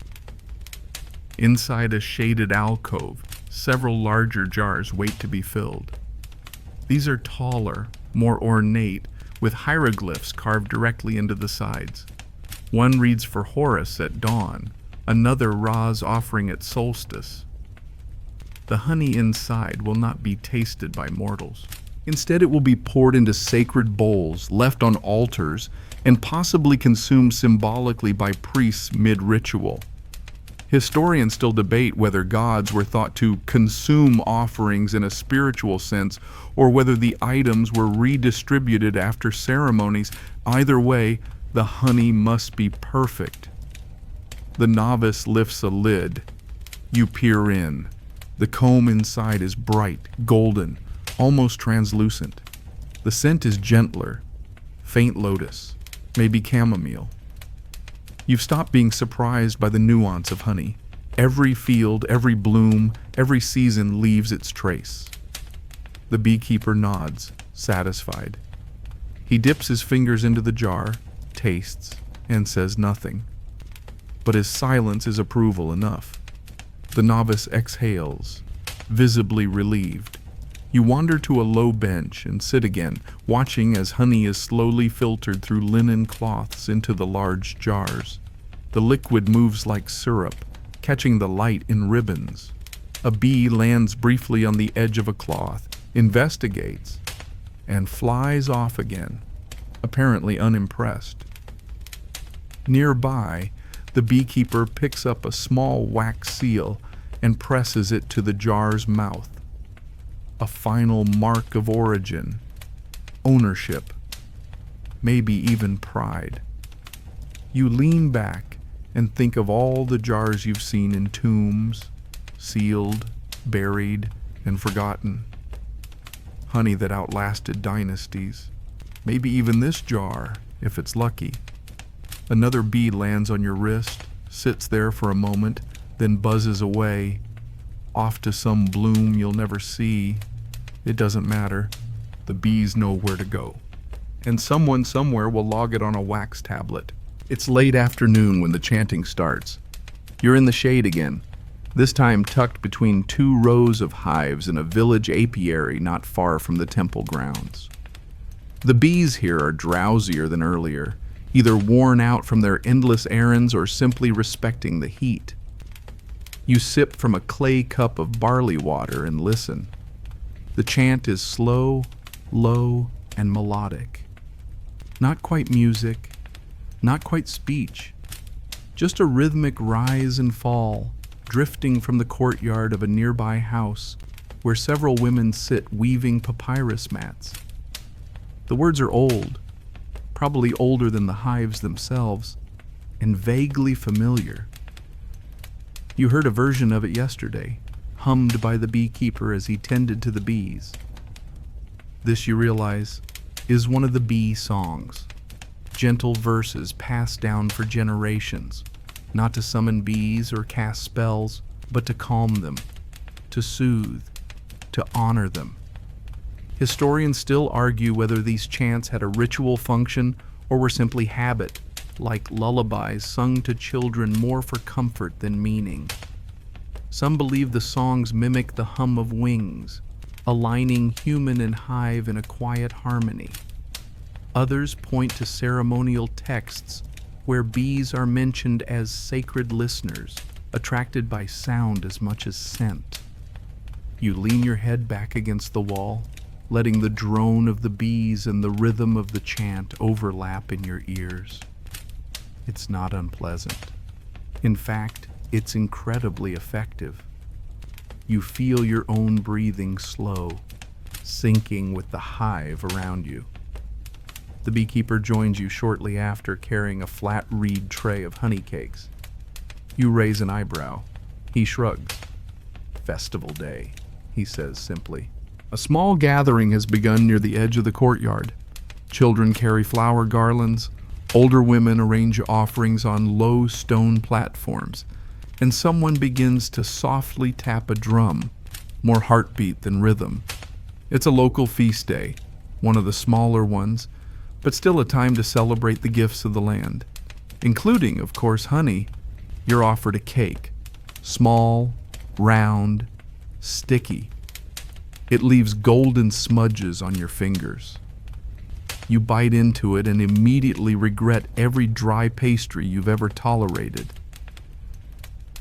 Inside a shaded alcove, several larger jars wait to be filled. These are taller, more ornate, with hieroglyphs carved directly into the sides. One reads for Horus at dawn, another Ra's offering at solstice. The honey inside will not be tasted by mortals. Instead, it will be poured into sacred bowls, left on altars, and possibly consumed symbolically by priests mid-ritual. Historians still debate whether gods were thought to consume offerings in a spiritual sense, or whether the items were redistributed after ceremonies. Either way, the honey must be perfect. The novice lifts a lid. You peer in. The comb inside is bright, golden, almost translucent. The scent is gentler, faint lotus, maybe chamomile. You've stopped being surprised by the nuance of honey. Every field, every bloom, every season leaves its trace. The beekeeper nods, satisfied. He dips his fingers into the jar, tastes, and says nothing. But his silence is approval enough. The novice exhales, visibly relieved. You wander to a low bench and sit again, watching as honey is slowly filtered through linen cloths into the large jars. The liquid moves like syrup, catching the light in ribbons. A bee lands briefly on the edge of a cloth, investigates, and flies off again, apparently unimpressed. Nearby, the beekeeper picks up a small wax seal and presses it to the jar's mouth. A final mark of origin, ownership, maybe even pride. You lean back, and think of all the jars you've seen in tombs, sealed, buried, and forgotten. Honey that outlasted dynasties. Maybe even this jar, if it's lucky. Another bee lands on your wrist, sits there for a moment, then buzzes away, off to some bloom you'll never see. It doesn't matter. The bees know where to go. And someone somewhere will log it on a wax tablet. It's late afternoon when the chanting starts. You're in the shade again, this time tucked between 2 rows of hives in a village apiary not far from the temple grounds. The bees here are drowsier than earlier, either worn out from their endless errands or simply respecting the heat. You sip from a clay cup of barley water and listen. The chant is slow, low, and melodic. Not quite music, not quite speech, just a rhythmic rise and fall, drifting from the courtyard of a nearby house where several women sit weaving papyrus mats. The words are old, probably older than the hives themselves, and vaguely familiar. You heard a version of it yesterday, hummed by the beekeeper as he tended to the bees. This, you realize, is one of the bee songs. Gentle verses passed down for generations, not to summon bees or cast spells, but to calm them, to soothe, to honor them. Historians still argue whether these chants had a ritual function or were simply habit, like lullabies sung to children more for comfort than meaning. Some believe the songs mimic the hum of wings, aligning human and hive in a quiet harmony. Others point to ceremonial texts where bees are mentioned as sacred listeners, attracted by sound as much as scent. You lean your head back against the wall, letting the drone of the bees and the rhythm of the chant overlap in your ears. It's not unpleasant. In fact, it's incredibly effective. You feel your own breathing slow, syncing with the hive around you. The beekeeper joins you shortly after, carrying a flat reed tray of honey cakes. You raise an eyebrow. He shrugs. "Festival day," he says simply. A small gathering has begun near the edge of the courtyard. Children carry flower garlands, older women arrange offerings on low stone platforms, and someone begins to softly tap a drum, more heartbeat than rhythm. It's a local feast day, one of the smaller ones, but still a time to celebrate the gifts of the land, including, of course, honey. You're offered a cake, small, round, sticky. It leaves golden smudges on your fingers. You bite into it and immediately regret every dry pastry you've ever tolerated.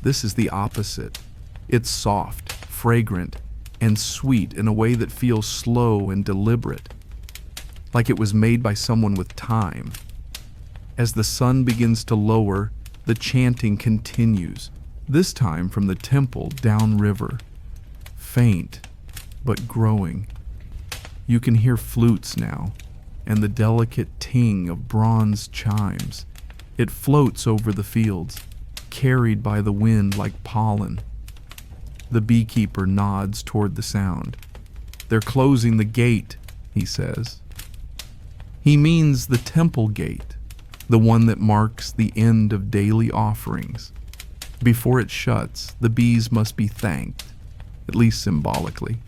This is the opposite. It's soft, fragrant, and sweet in a way that feels slow and deliberate, like it was made by someone with time. As the sun begins to lower, the chanting continues, this time from the temple downriver. Faint, but growing. You can hear flutes now, and the delicate ting of bronze chimes. It floats over the fields, carried by the wind like pollen. The beekeeper nods toward the sound. "They're closing the gate," he says. He means the temple gate, the one that marks the end of daily offerings. Before it shuts, the bees must be thanked, at least symbolically.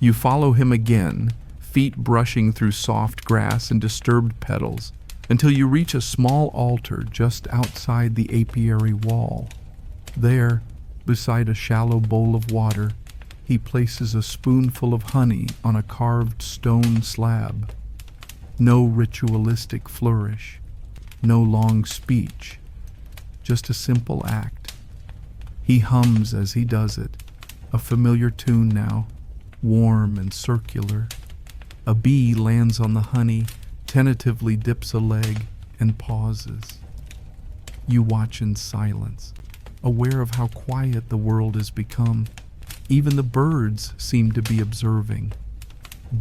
You follow him again, feet brushing through soft grass and disturbed petals, until you reach a small altar just outside the apiary wall. There, beside a shallow bowl of water, he places a spoonful of honey on a carved stone slab. No ritualistic flourish, no long speech, just a simple act. He hums as he does it, a familiar tune now, warm and circular. A bee lands on the honey, tentatively dips a leg, and pauses. You watch in silence, aware of how quiet the world has become. Even the birds seem to be observing.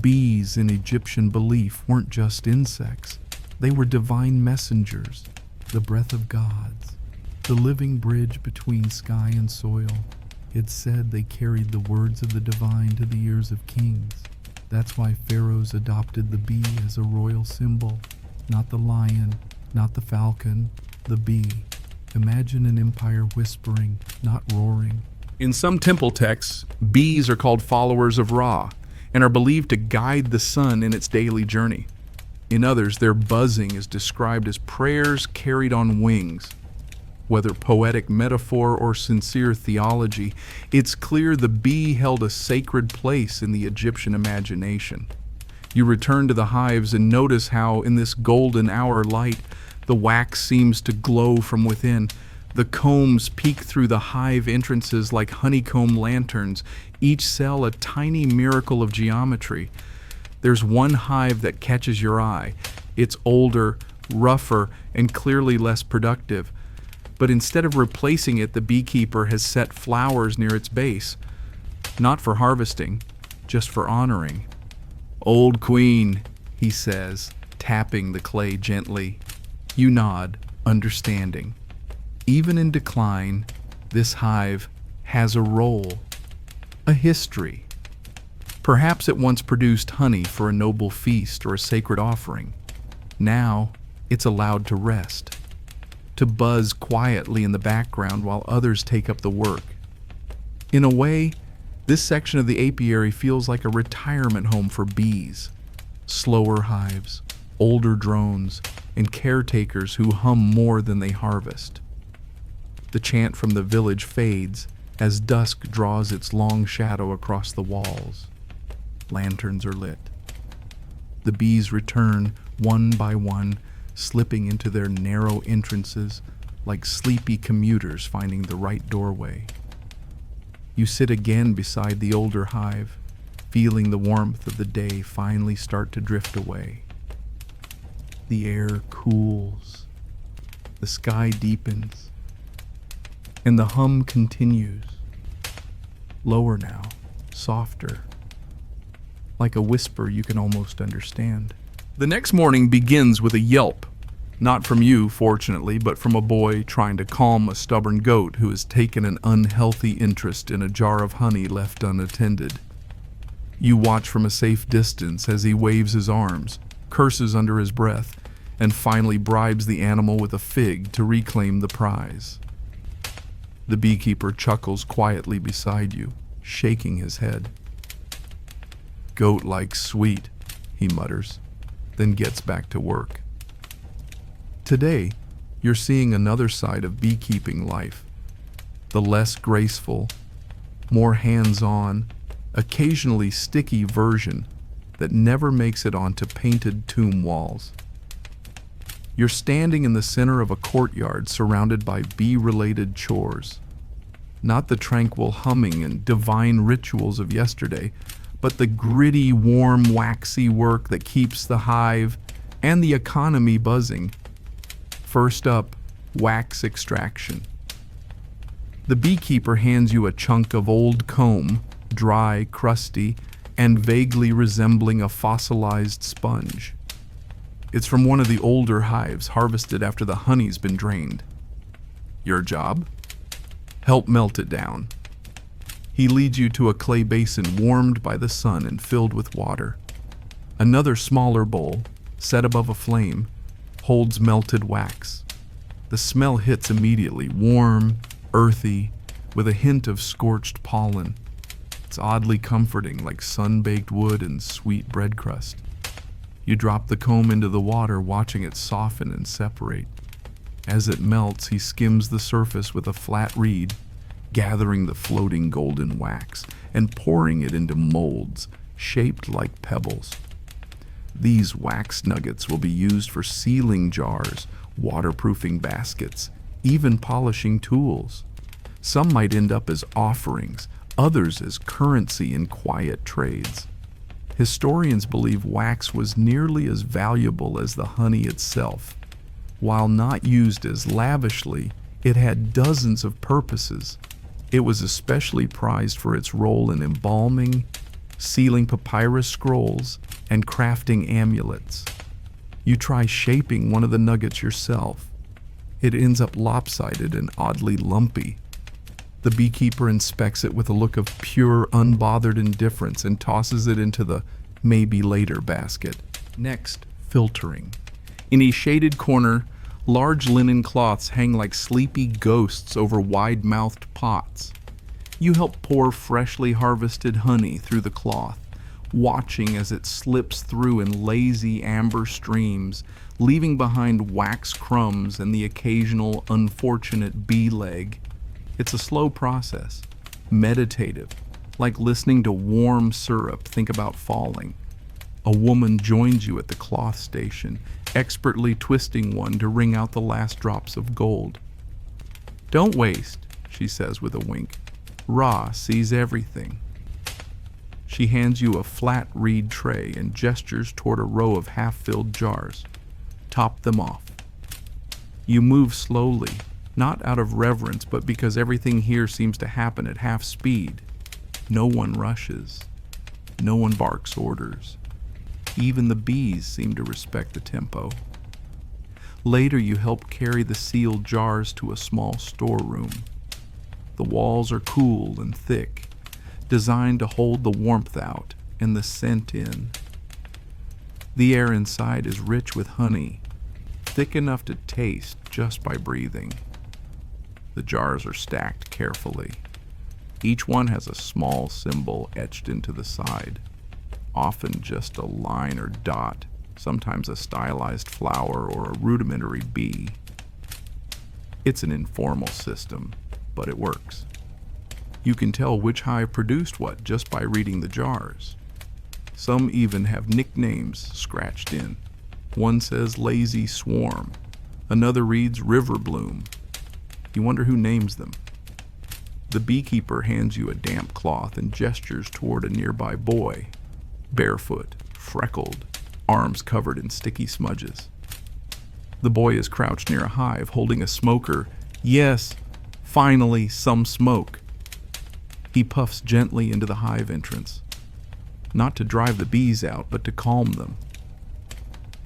Bees in Egyptian belief weren't just insects. They were divine messengers, the breath of gods. the living bridge between sky and soil. It's said they carried the words of the divine to the ears of kings. That's why pharaohs adopted the bee as a royal symbol. Not the lion, not the falcon, the bee. Imagine an empire whispering, not roaring. In some temple texts, bees are called followers of Ra and are believed to guide the sun in its daily journey. In others, their buzzing is described as prayers carried on wings. Whether poetic metaphor or sincere theology, it's clear the bee held a sacred place in the Egyptian imagination. You return to the hives and notice how, in this golden hour light, the wax seems to glow from within. The combs peek through the hive entrances like honeycomb lanterns, each cell a tiny miracle of geometry. There's one hive that catches your eye. It's older, rougher, and clearly less productive. But instead of replacing it, the beekeeper has set flowers near its base. Not for harvesting, just for honoring. "Old queen," he says, tapping the clay gently. You nod, understanding. Even in decline, this hive has a role, a history. Perhaps it once produced honey for a noble feast or a sacred offering. Now, it's allowed to rest, to buzz quietly in the background while others take up the work. In a way, this section of the apiary feels like a retirement home for bees. Slower hives, older drones, and caretakers who hum more than they harvest. The chant from the village fades as dusk draws its long shadow across the walls. Lanterns are lit. The bees return one by one, slipping into their narrow entrances like sleepy commuters finding the right doorway. You sit again beside the older hive, feeling the warmth of the day finally start to drift away. The air cools, the sky deepens, and the hum continues. Lower now, softer, like a whisper you can almost understand. The next morning begins with a yelp. Not from you, fortunately, but from a boy trying to calm a stubborn goat who has taken an unhealthy interest in a jar of honey left unattended. You watch from a safe distance as he waves his arms, curses under his breath, and finally bribes the animal with a fig to reclaim the prize. The beekeeper chuckles quietly beside you, shaking his head. "Goat likes sweet," he mutters, then gets back to work. Today, you're seeing another side of beekeeping life, the less graceful, more hands-on, occasionally sticky version that never makes it onto painted tomb walls. You're standing in the center of a courtyard surrounded by bee-related chores. Not the tranquil humming and divine rituals of yesterday, but the gritty, warm, waxy work that keeps the hive and the economy buzzing. First up, wax extraction. The beekeeper hands you a chunk of old comb, dry, crusty, and vaguely resembling a fossilized sponge. It's from one of the older hives harvested after the honey's been drained. Your job? Help melt it down. He leads you to a clay basin warmed by the sun and filled with water. Another smaller bowl, set above a flame, holds melted wax. The smell hits immediately, warm, earthy, with a hint of scorched pollen. It's oddly comforting, like sun-baked wood and sweet bread crust. You drop the comb into the water, watching it soften and separate. As it melts, he skims the surface with a flat reed, gathering the floating golden wax and pouring it into molds shaped like pebbles. These wax nuggets will be used for sealing jars, waterproofing baskets, even polishing tools. Some might end up as offerings, others as currency in quiet trades. Historians believe wax was nearly as valuable as the honey itself. While not used as lavishly, it had dozens of purposes. It was especially prized for its role in embalming, sealing papyrus scrolls, and crafting amulets. You try shaping one of the nuggets yourself. It ends up lopsided and oddly lumpy. The beekeeper inspects it with a look of pure, unbothered indifference and tosses it into the maybe later basket. Next, filtering. In a shaded corner, large linen cloths hang like sleepy ghosts over wide-mouthed pots. You help pour freshly harvested honey through the cloth, watching as it slips through in lazy amber streams, leaving behind wax crumbs and the occasional unfortunate bee leg. It's a slow process, meditative, like listening to warm syrup think about falling. A woman joins you at the cloth station, expertly twisting one to wring out the last drops of gold. "Don't waste," she says with a wink. "Ra sees everything." She hands you a flat reed tray and gestures toward a row of half-filled jars. Top them off. You move slowly, not out of reverence, but because everything here seems to happen at half speed. No one rushes. No one barks orders. Even the bees seem to respect the tempo. Later, you help carry the sealed jars to a small storeroom. The walls are cool and thick, designed to hold the warmth out and the scent in. The air inside is rich with honey, thick enough to taste just by breathing. The jars are stacked carefully. Each one has a small symbol etched into the side, often just a line or dot, sometimes a stylized flower or a rudimentary bee. It's an informal system, but it works. You can tell which hive produced what just by reading the jars. Some even have nicknames scratched in. One says Lazy Swarm, another reads River Bloom. You wonder who names them. The beekeeper hands you a damp cloth and gestures toward a nearby boy, barefoot, freckled, arms covered in sticky smudges. The boy is crouched near a hive, holding a smoker. Yes, finally, some smoke. He puffs gently into the hive entrance, not to drive the bees out, but to calm them.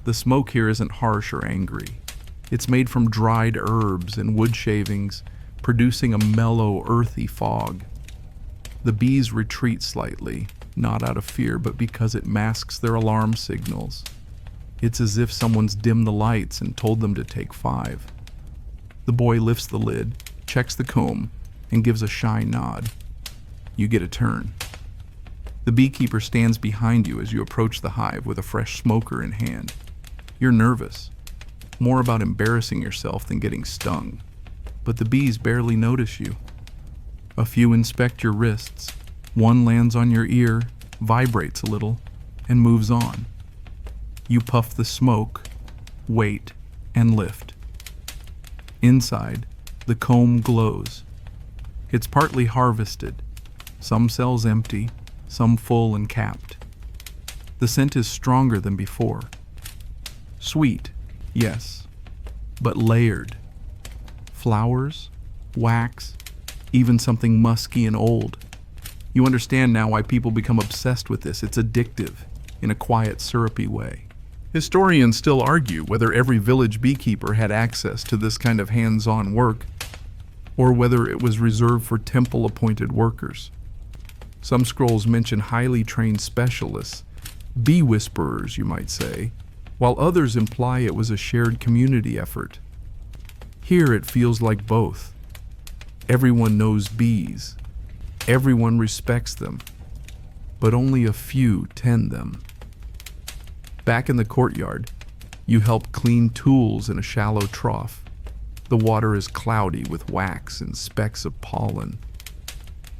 The smoke here isn't harsh or angry. It's made from dried herbs and wood shavings, producing a mellow, earthy fog. The bees retreat slightly, not out of fear, but because it masks their alarm signals. It's as if someone's dimmed the lights and told them to take 5. The boy lifts the lid, checks the comb, and gives a shy nod. You get a turn. The beekeeper stands behind you as you approach the hive with a fresh smoker in hand. You're nervous, more about embarrassing yourself than getting stung, but the bees barely notice you. A few inspect your wrists. One lands on your ear, vibrates a little, and moves on. You puff the smoke, wait, and lift. Inside, the comb glows. It's partly harvested, some cells empty, some full and capped. The scent is stronger than before. Sweet, yes, but layered. Flowers, wax, even something musky and old. You understand now why people become obsessed with this. It's addictive, in a quiet, syrupy way. Historians still argue whether every village beekeeper had access to this kind of hands-on work, or whether it was reserved for temple-appointed workers. Some scrolls mention highly trained specialists, bee whisperers, you might say, while others imply it was a shared community effort. Here it feels like both. Everyone knows bees. Everyone respects them, but only a few tend them. Back in the courtyard, you help clean tools in a shallow trough. The water is cloudy with wax and specks of pollen.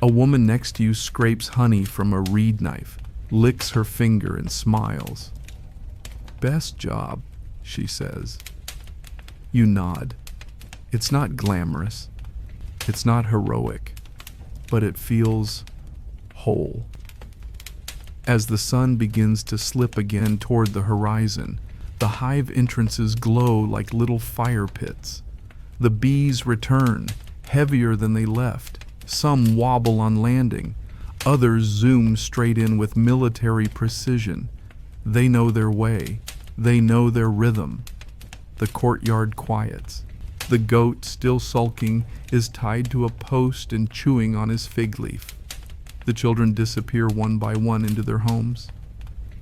A woman next to you scrapes honey from a reed knife, licks her finger and smiles. "Best job," she says. You nod. It's not glamorous. It's not heroic, but it feels whole. As the sun begins to slip again toward the horizon, the hive entrances glow like little fire pits. The bees return, heavier than they left. Some wobble on landing. Others zoom straight in with military precision. They know their way. They know their rhythm. The courtyard quiets. The goat, still sulking, is tied to a post and chewing on his fig leaf. The children disappear one by one into their homes.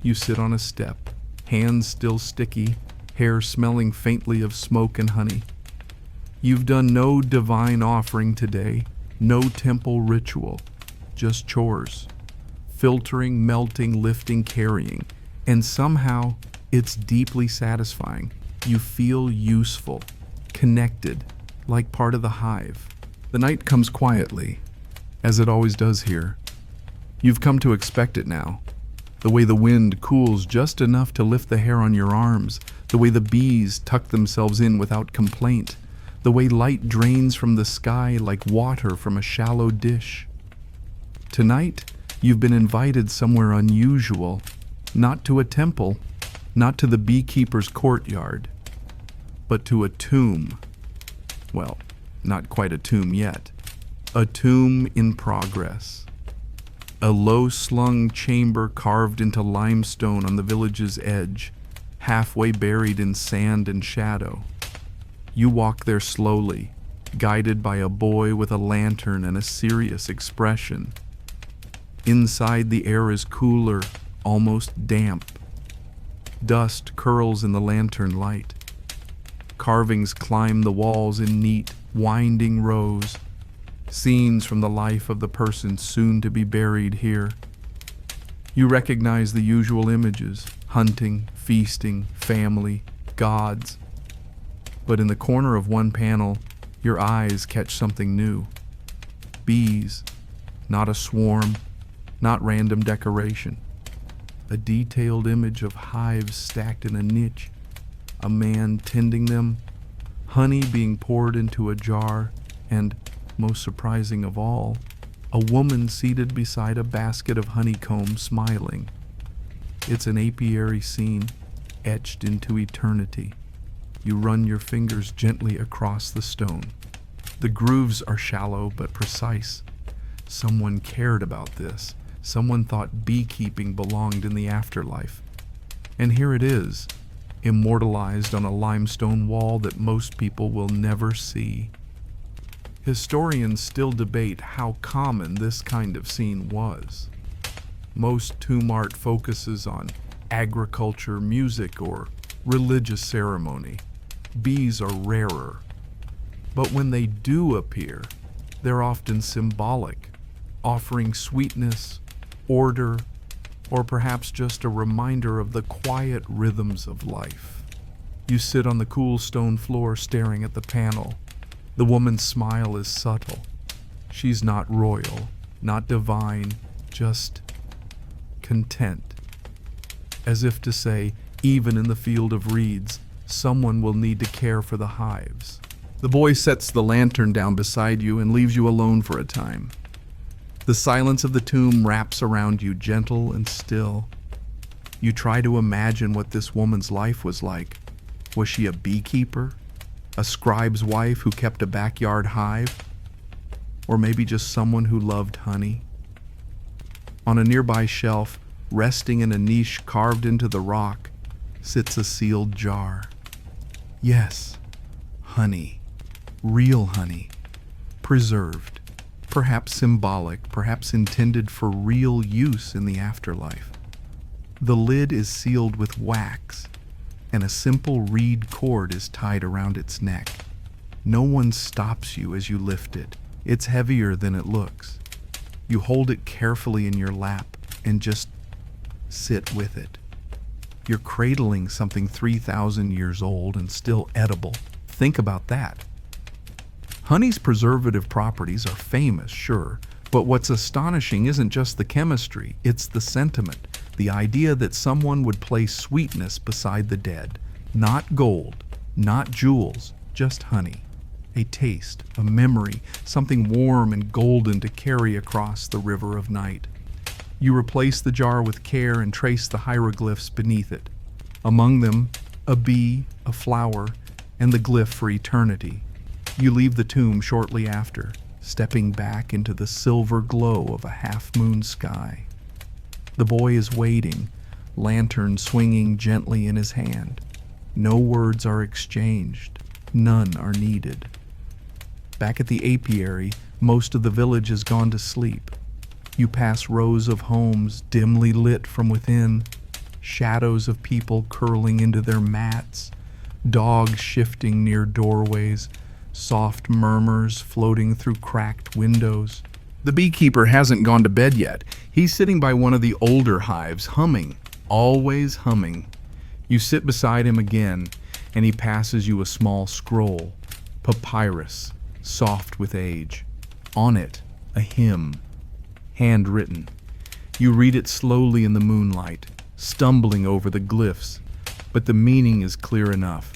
You sit on a step, hands still sticky, hair smelling faintly of smoke and honey. You've done no divine offering today, no temple ritual, just chores. Filtering, melting, lifting, carrying. And somehow, it's deeply satisfying. You feel useful, connected, like part of the hive. The night comes quietly, as it always does here. You've come to expect it now. The way the wind cools just enough to lift the hair on your arms, the way the bees tuck themselves in without complaint, the way light drains from the sky like water from a shallow dish. Tonight, you've been invited somewhere unusual, not to a temple, not to the beekeeper's courtyard, but to a tomb. Well, not quite a tomb yet. A tomb in progress. A low-slung chamber carved into limestone on the village's edge, halfway buried in sand and shadow. You walk there slowly, guided by a boy with a lantern and a serious expression. Inside, the air is cooler, almost damp. Dust curls in the lantern light. Carvings climb the walls in neat, winding rows. Scenes from the life of the person soon to be buried here. You recognize the usual images: hunting, feasting, family, gods. But in the corner of one panel, your eyes catch something new. Bees, not a swarm, not random decoration. A detailed image of hives stacked in a niche, a man tending them, honey being poured into a jar, and, most surprising of all, a woman seated beside a basket of honeycomb smiling. It's an apiary scene, etched into eternity. You run your fingers gently across the stone. The grooves are shallow but precise. Someone cared about this. Someone thought beekeeping belonged in the afterlife. And here it is, immortalized on a limestone wall that most people will never see. Historians still debate how common this kind of scene was. Most tomb art focuses on agriculture, music, or religious ceremony. Bees are rarer. But when they do appear, they're often symbolic, offering sweetness, order, or perhaps just a reminder of the quiet rhythms of life. You sit on the cool stone floor staring at the panel. The woman's smile is subtle. She's not royal, not divine, just content. As if to say, even in the field of reeds, someone will need to care for the hives. The boy sets the lantern down beside you and leaves you alone for a time. The silence of the tomb wraps around you, gentle and still. You try to imagine what this woman's life was like. Was she a beekeeper? A scribe's wife who kept a backyard hive? Or maybe just someone who loved honey? On a nearby shelf, resting in a niche carved into the rock, sits a sealed jar. Yes, honey. Real honey. Preserved. Perhaps symbolic, perhaps intended for real use in the afterlife. The lid is sealed with wax, and a simple reed cord is tied around its neck. No one stops you as you lift it. It's heavier than it looks. You hold it carefully in your lap and just sit with it. You're cradling something 3,000 years old and still edible. Think about that. Honey's preservative properties are famous, sure, but what's astonishing isn't just the chemistry, it's the sentiment. The idea that someone would place sweetness beside the dead. Not gold, not jewels, just honey. A taste, a memory, something warm and golden to carry across the river of night. You replace the jar with care and trace the hieroglyphs beneath it. Among them, a bee, a flower, and the glyph for eternity. You leave the tomb shortly after, stepping back into the silver glow of a half-moon sky. The boy is waiting, lantern swinging gently in his hand. No words are exchanged, None are needed. Back at the apiary, most of the village has gone to sleep. You pass rows of homes dimly lit from within, shadows of people curling into their mats, dogs shifting near doorways, soft murmurs floating through cracked windows. The beekeeper hasn't gone to bed yet. He's sitting by one of the older hives, humming, always humming. You sit beside him again, and he passes you a small scroll, papyrus, soft with age. On it, a hymn, handwritten. You read it slowly in the moonlight, stumbling over the glyphs, but the meaning is clear enough.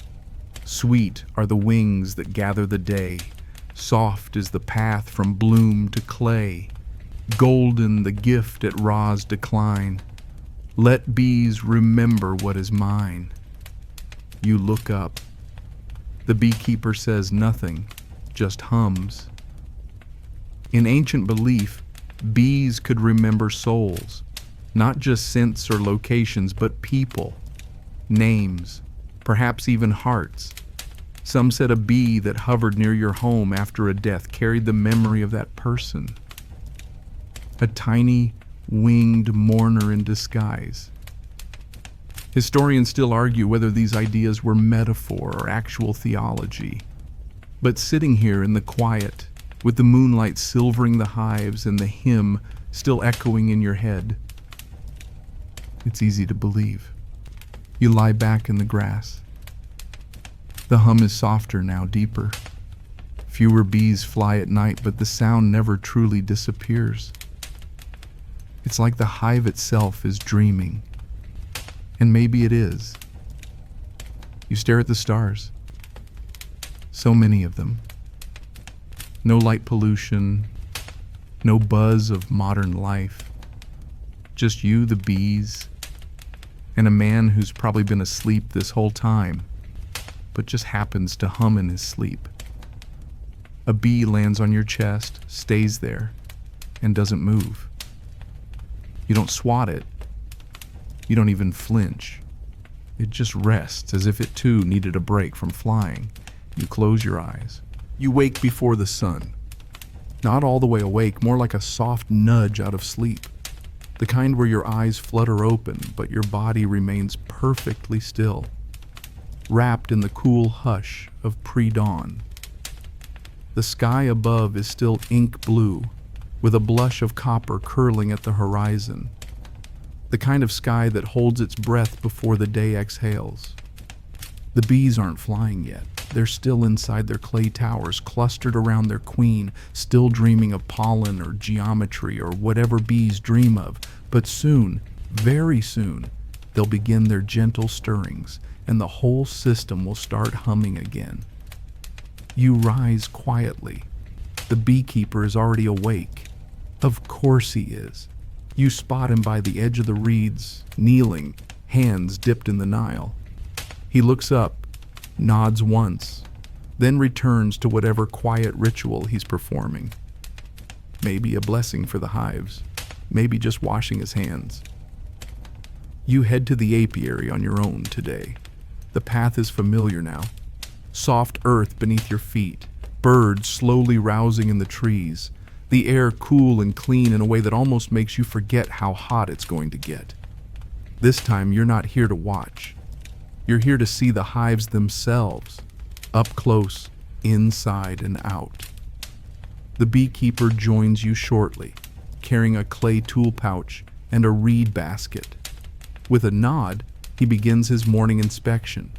Sweet are the wings that gather the day, soft is the path from bloom to clay, golden the gift at Ra's decline. Let bees remember what is mine. You look up. The beekeeper says nothing, just hums. In ancient belief, bees could remember souls, not just scents or locations, but people, names, perhaps even hearts. Some said a bee that hovered near your home after a death carried the memory of that person. A tiny, winged mourner in disguise. Historians still argue whether these ideas were metaphor or actual theology. But sitting here in the quiet, with the moonlight silvering the hives and the hymn still echoing in your head, it's easy to believe. You lie back in the grass. The hum is softer now, deeper. Fewer bees fly at night, but the sound never truly disappears. It's like the hive itself is dreaming. And maybe it is. You stare at the stars. So many of them. No light pollution, no buzz of modern life. Just you, the bees, and a man who's probably been asleep this whole time, but just happens to hum in his sleep. A bee lands on your chest, stays there, and doesn't move. You don't swat it. You don't even flinch. It just rests as if it too needed a break from flying. You close your eyes. You wake before the sun. Not all the way awake, more like a soft nudge out of sleep. The kind where your eyes flutter open, but your body remains perfectly still, wrapped in the cool hush of pre-dawn. The sky above is still ink blue, with a blush of copper curling at the horizon. The kind of sky that holds its breath before the day exhales. The bees aren't flying yet. They're still inside their clay towers, clustered around their queen, still dreaming of pollen or geometry or whatever bees dream of. But soon, very soon, they'll begin their gentle stirrings, and the whole system will start humming again. You rise quietly. The beekeeper is already awake. Of course he is. You spot him by the edge of the reeds, kneeling, hands dipped in the Nile. He looks up, nods once, then returns to whatever quiet ritual he's performing. Maybe a blessing for the hives, maybe just washing his hands. You head to the apiary on your own today. The path is familiar now. Soft earth beneath your feet, birds slowly rousing in the trees, the air cool and clean in a way that almost makes you forget how hot it's going to get. This time you're not here to watch. You're here to see the hives themselves, up close, inside and out. The beekeeper joins you shortly, carrying a clay tool pouch and a reed basket. With a nod, he begins his morning inspection,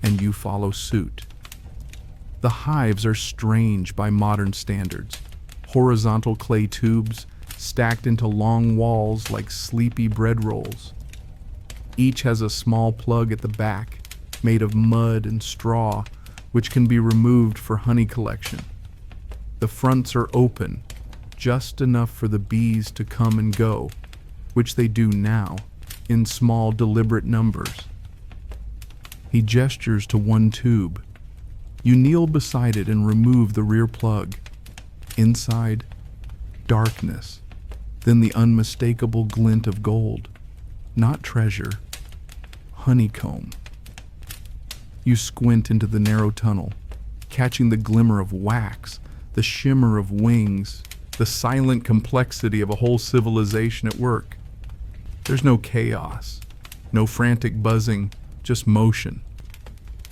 and you follow suit. The hives are strange by modern standards. Horizontal clay tubes stacked into long walls like sleepy bread rolls. Each has a small plug at the back, made of mud and straw, which can be removed for honey collection. The fronts are open, just enough for the bees to come and go, which they do now, in small, deliberate numbers. He gestures to one tube. You kneel beside it and remove the rear plug. Inside, darkness, then the unmistakable glint of gold. Not treasure, honeycomb. You squint into the narrow tunnel, catching the glimmer of wax, the shimmer of wings, the silent complexity of a whole civilization at work. There's no chaos, no frantic buzzing, just motion.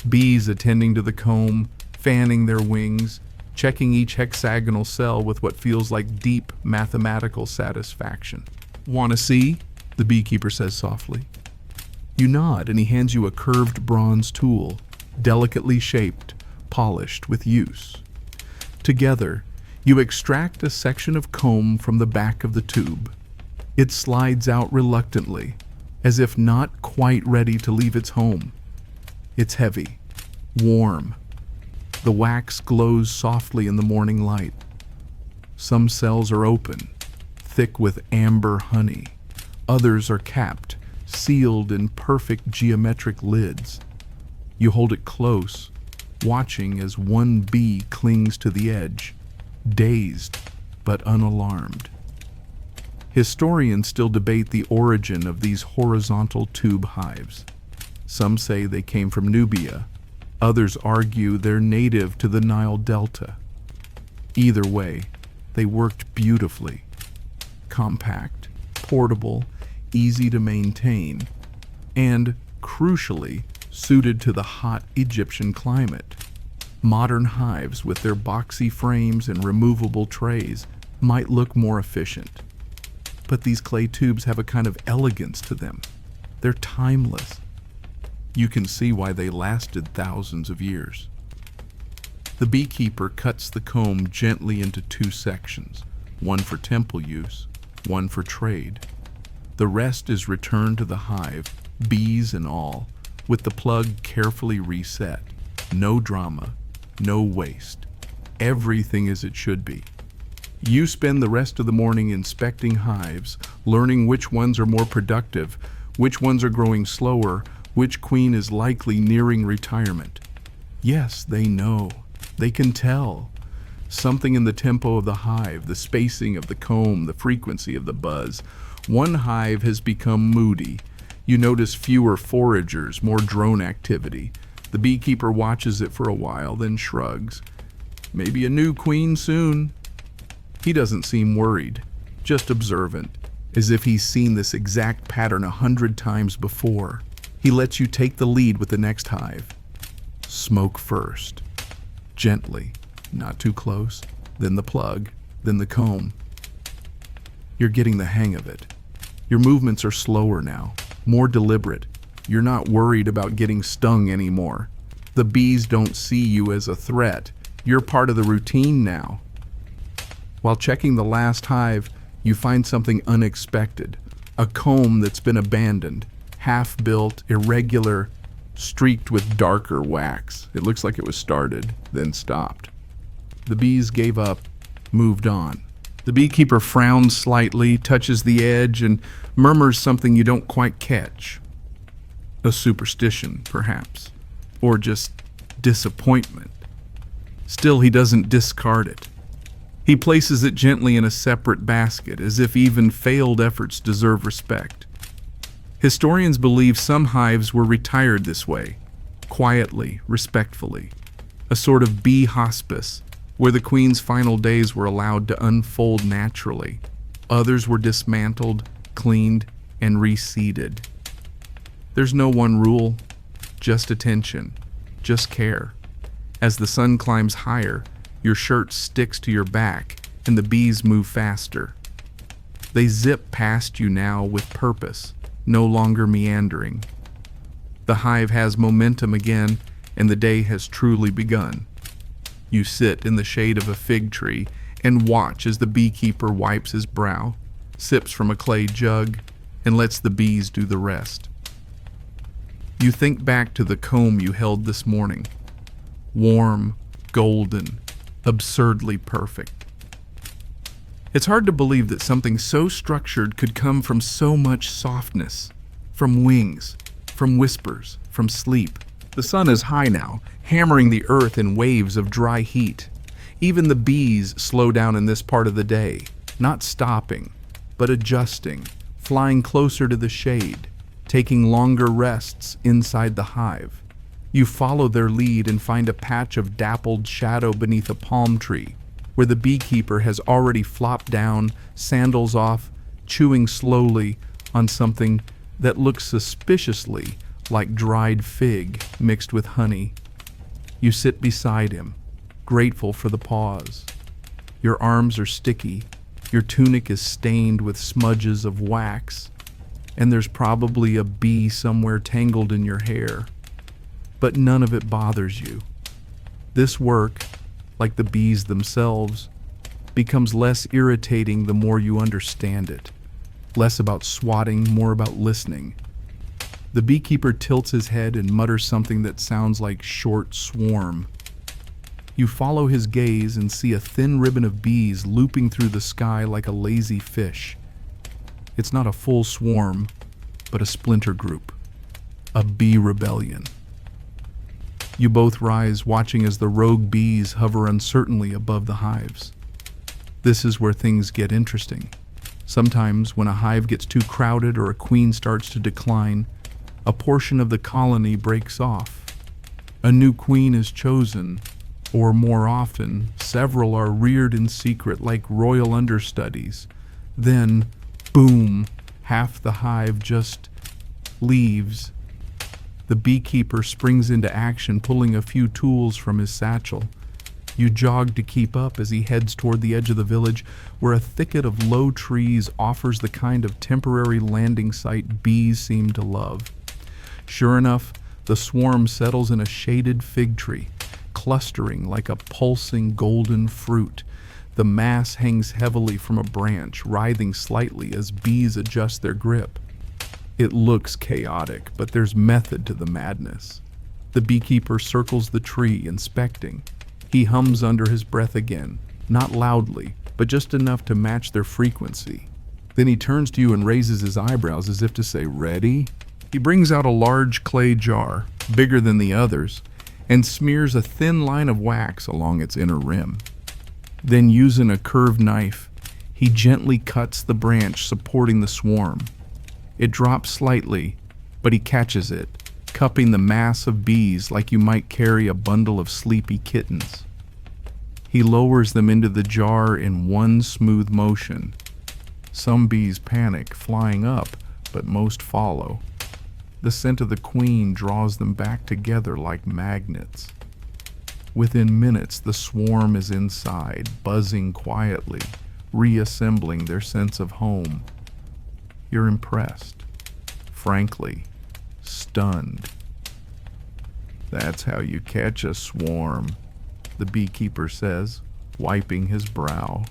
Bees attending to the comb, fanning their wings, checking each hexagonal cell with what feels like deep mathematical satisfaction. "Want to see?" the beekeeper says softly. You nod, and he hands you a curved bronze tool, delicately shaped, polished with use. Together, you extract a section of comb from the back of the tube. It slides out reluctantly, as if not quite ready to leave its home. It's heavy, warm. The wax glows softly in the morning light. Some cells are open, thick with amber honey. Others are capped, sealed in perfect geometric lids. You hold it close, watching as one bee clings to the edge, dazed but unalarmed. Historians still debate the origin of these horizontal tube hives. Some say they came from Nubia. Others argue they're native to the Nile Delta. Either way, they worked beautifully. Compact, portable, easy to maintain, and, crucially, suited to the hot Egyptian climate. Modern hives with their boxy frames and removable trays might look more efficient. But these clay tubes have a kind of elegance to them. They're timeless. You can see why they lasted thousands of years. The beekeeper cuts the comb gently into two sections, one for temple use, one for trade. The rest is returned to the hive, bees and all, with the plug carefully reset. No drama, no waste. Everything as it should be. You spend the rest of the morning inspecting hives, learning which ones are more productive, which ones are growing slower, which queen is likely nearing retirement. Yes, they know. They can tell. Something in the tempo of the hive, the spacing of the comb, the frequency of the buzz. One hive has become moody. You notice fewer foragers, more drone activity. The beekeeper watches it for a while, then shrugs. Maybe a new queen soon. He doesn't seem worried, just observant, as if he's seen this exact pattern 100 times before. He lets you take the lead with the next hive. Smoke first. Gently, not too close, then the plug, then the comb. You're getting the hang of it. Your movements are slower now, more deliberate. You're not worried about getting stung anymore. The bees don't see you as a threat. You're part of the routine now. While checking the last hive, you find something unexpected. A comb that's been abandoned, half-built, irregular, streaked with darker wax. It looks like it was started, then stopped. The bees gave up, moved on. The beekeeper frowns slightly, touches the edge, and murmurs something you don't quite catch. A superstition, perhaps, or just disappointment. Still, he doesn't discard it. He places it gently in a separate basket, as if even failed efforts deserve respect. Historians believe some hives were retired this way, quietly, respectfully, a sort of bee hospice, where the queen's final days were allowed to unfold naturally. Others were dismantled, cleaned, and reseeded. There's no one rule, just attention, just care. As the sun climbs higher, your shirt sticks to your back, and the bees move faster. They zip past you now with purpose, no longer meandering. The hive has momentum again, and the day has truly begun. You sit in the shade of a fig tree and watch as the beekeeper wipes his brow, sips from a clay jug, and lets the bees do the rest. You think back to the comb you held this morning. Warm, golden, absurdly perfect. It's hard to believe that something so structured could come from so much softness, from wings, from whispers, from sleep. The sun is high now, hammering the earth in waves of dry heat. Even the bees slow down in this part of the day, not stopping, but adjusting, flying closer to the shade, taking longer rests inside the hive. You follow their lead and find a patch of dappled shadow beneath a palm tree, where the beekeeper has already flopped down, sandals off, chewing slowly on something that looks suspiciously like dried fig mixed with honey. You sit beside him, grateful for the pause. Your arms are sticky, your tunic is stained with smudges of wax, and there's probably a bee somewhere tangled in your hair. But none of it bothers you. This work, like the bees themselves, becomes less irritating the more you understand it. Less about swatting, more about listening. The beekeeper tilts his head and mutters something that sounds like short swarm. You follow his gaze and see a thin ribbon of bees looping through the sky like a lazy fish. It's not a full swarm, but a splinter group. A bee rebellion. You both rise, watching as the rogue bees hover uncertainly above the hives. This is where things get interesting. Sometimes, when a hive gets too crowded or a queen starts to decline, a portion of the colony breaks off. A new queen is chosen, or more often, several are reared in secret like royal understudies. Then, boom, half the hive just leaves. The beekeeper springs into action, pulling a few tools from his satchel. You jog to keep up as he heads toward the edge of the village, where a thicket of low trees offers the kind of temporary landing site bees seem to love. Sure enough, the swarm settles in a shaded fig tree, clustering like a pulsing golden fruit. The mass hangs heavily from a branch, writhing slightly as bees adjust their grip. It looks chaotic, but there's method to the madness. The beekeeper circles the tree, inspecting. He hums under his breath again, not loudly, but just enough to match their frequency. Then he turns to you and raises his eyebrows as if to say, "Ready?" He brings out a large clay jar, bigger than the others, and smears a thin line of wax along its inner rim. Then, using a curved knife, he gently cuts the branch supporting the swarm. It drops slightly, but he catches it, cupping the mass of bees like you might carry a bundle of sleepy kittens. He lowers them into the jar in one smooth motion. Some bees panic, flying up, but most follow. The scent of the queen draws them back together like magnets. Within minutes, the swarm is inside, buzzing quietly, reassembling their sense of home. You're impressed, frankly, stunned. "That's how you catch a swarm," the beekeeper says, wiping his brow.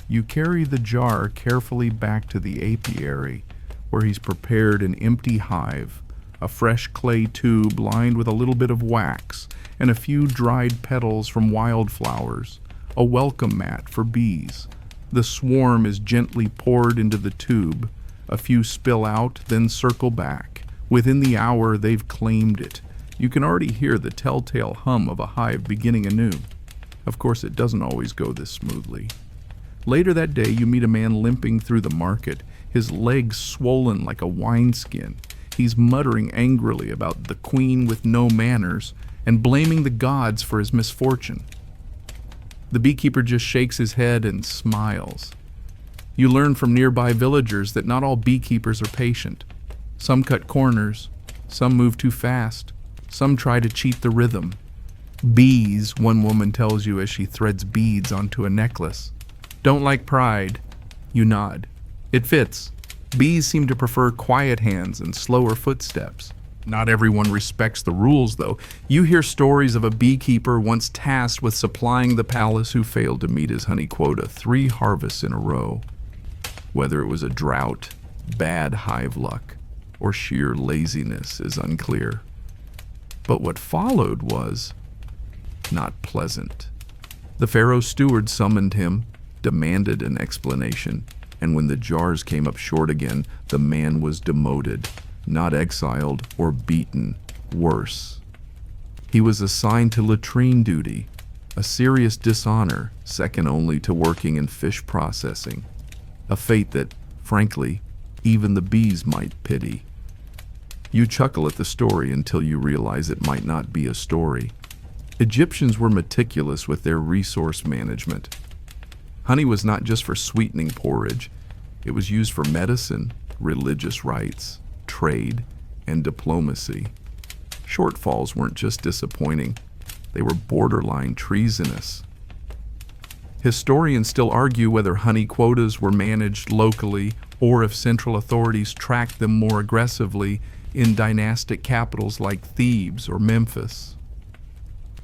You carry the jar carefully back to the apiary, where he's prepared an empty hive, a fresh clay tube lined with a little bit of wax, and a few dried petals from wildflowers, a welcome mat for bees. The swarm is gently poured into the tube. A few spill out, then circle back. Within the hour, they've claimed it. You can already hear the telltale hum of a hive beginning anew. Of course, it doesn't always go this smoothly. Later that day, you meet a man limping through the market, his legs swollen like a wineskin. He's muttering angrily about the queen with no manners and blaming the gods for his misfortune. The beekeeper just shakes his head and smiles. You learn from nearby villagers that not all beekeepers are patient. Some cut corners, some move too fast, some try to cheat the rhythm. Bees, one woman tells you as she threads beads onto a necklace. Don't like pride. You nod. It fits. Bees seem to prefer quiet hands and slower footsteps. Not everyone respects the rules, though. You hear stories of a beekeeper once tasked with supplying the palace who failed to meet his honey quota 3 harvests in a row. Whether it was a drought, bad hive luck, or sheer laziness is unclear. But what followed was not pleasant. The pharaoh's steward summoned him, demanded an explanation, and when the jars came up short again, the man was demoted, not exiled or beaten, worse. He was assigned to latrine duty, a serious dishonor second only to working in fish processing, a fate that, frankly, even the bees might pity. You chuckle at the story until you realize it might not be a story. Egyptians were meticulous with their resource management. Honey was not just for sweetening porridge. It was used for medicine, religious rites, trade, and diplomacy. Shortfalls weren't just disappointing. They were borderline treasonous. Historians still argue whether honey quotas were managed locally or if central authorities tracked them more aggressively in dynastic capitals like Thebes or Memphis.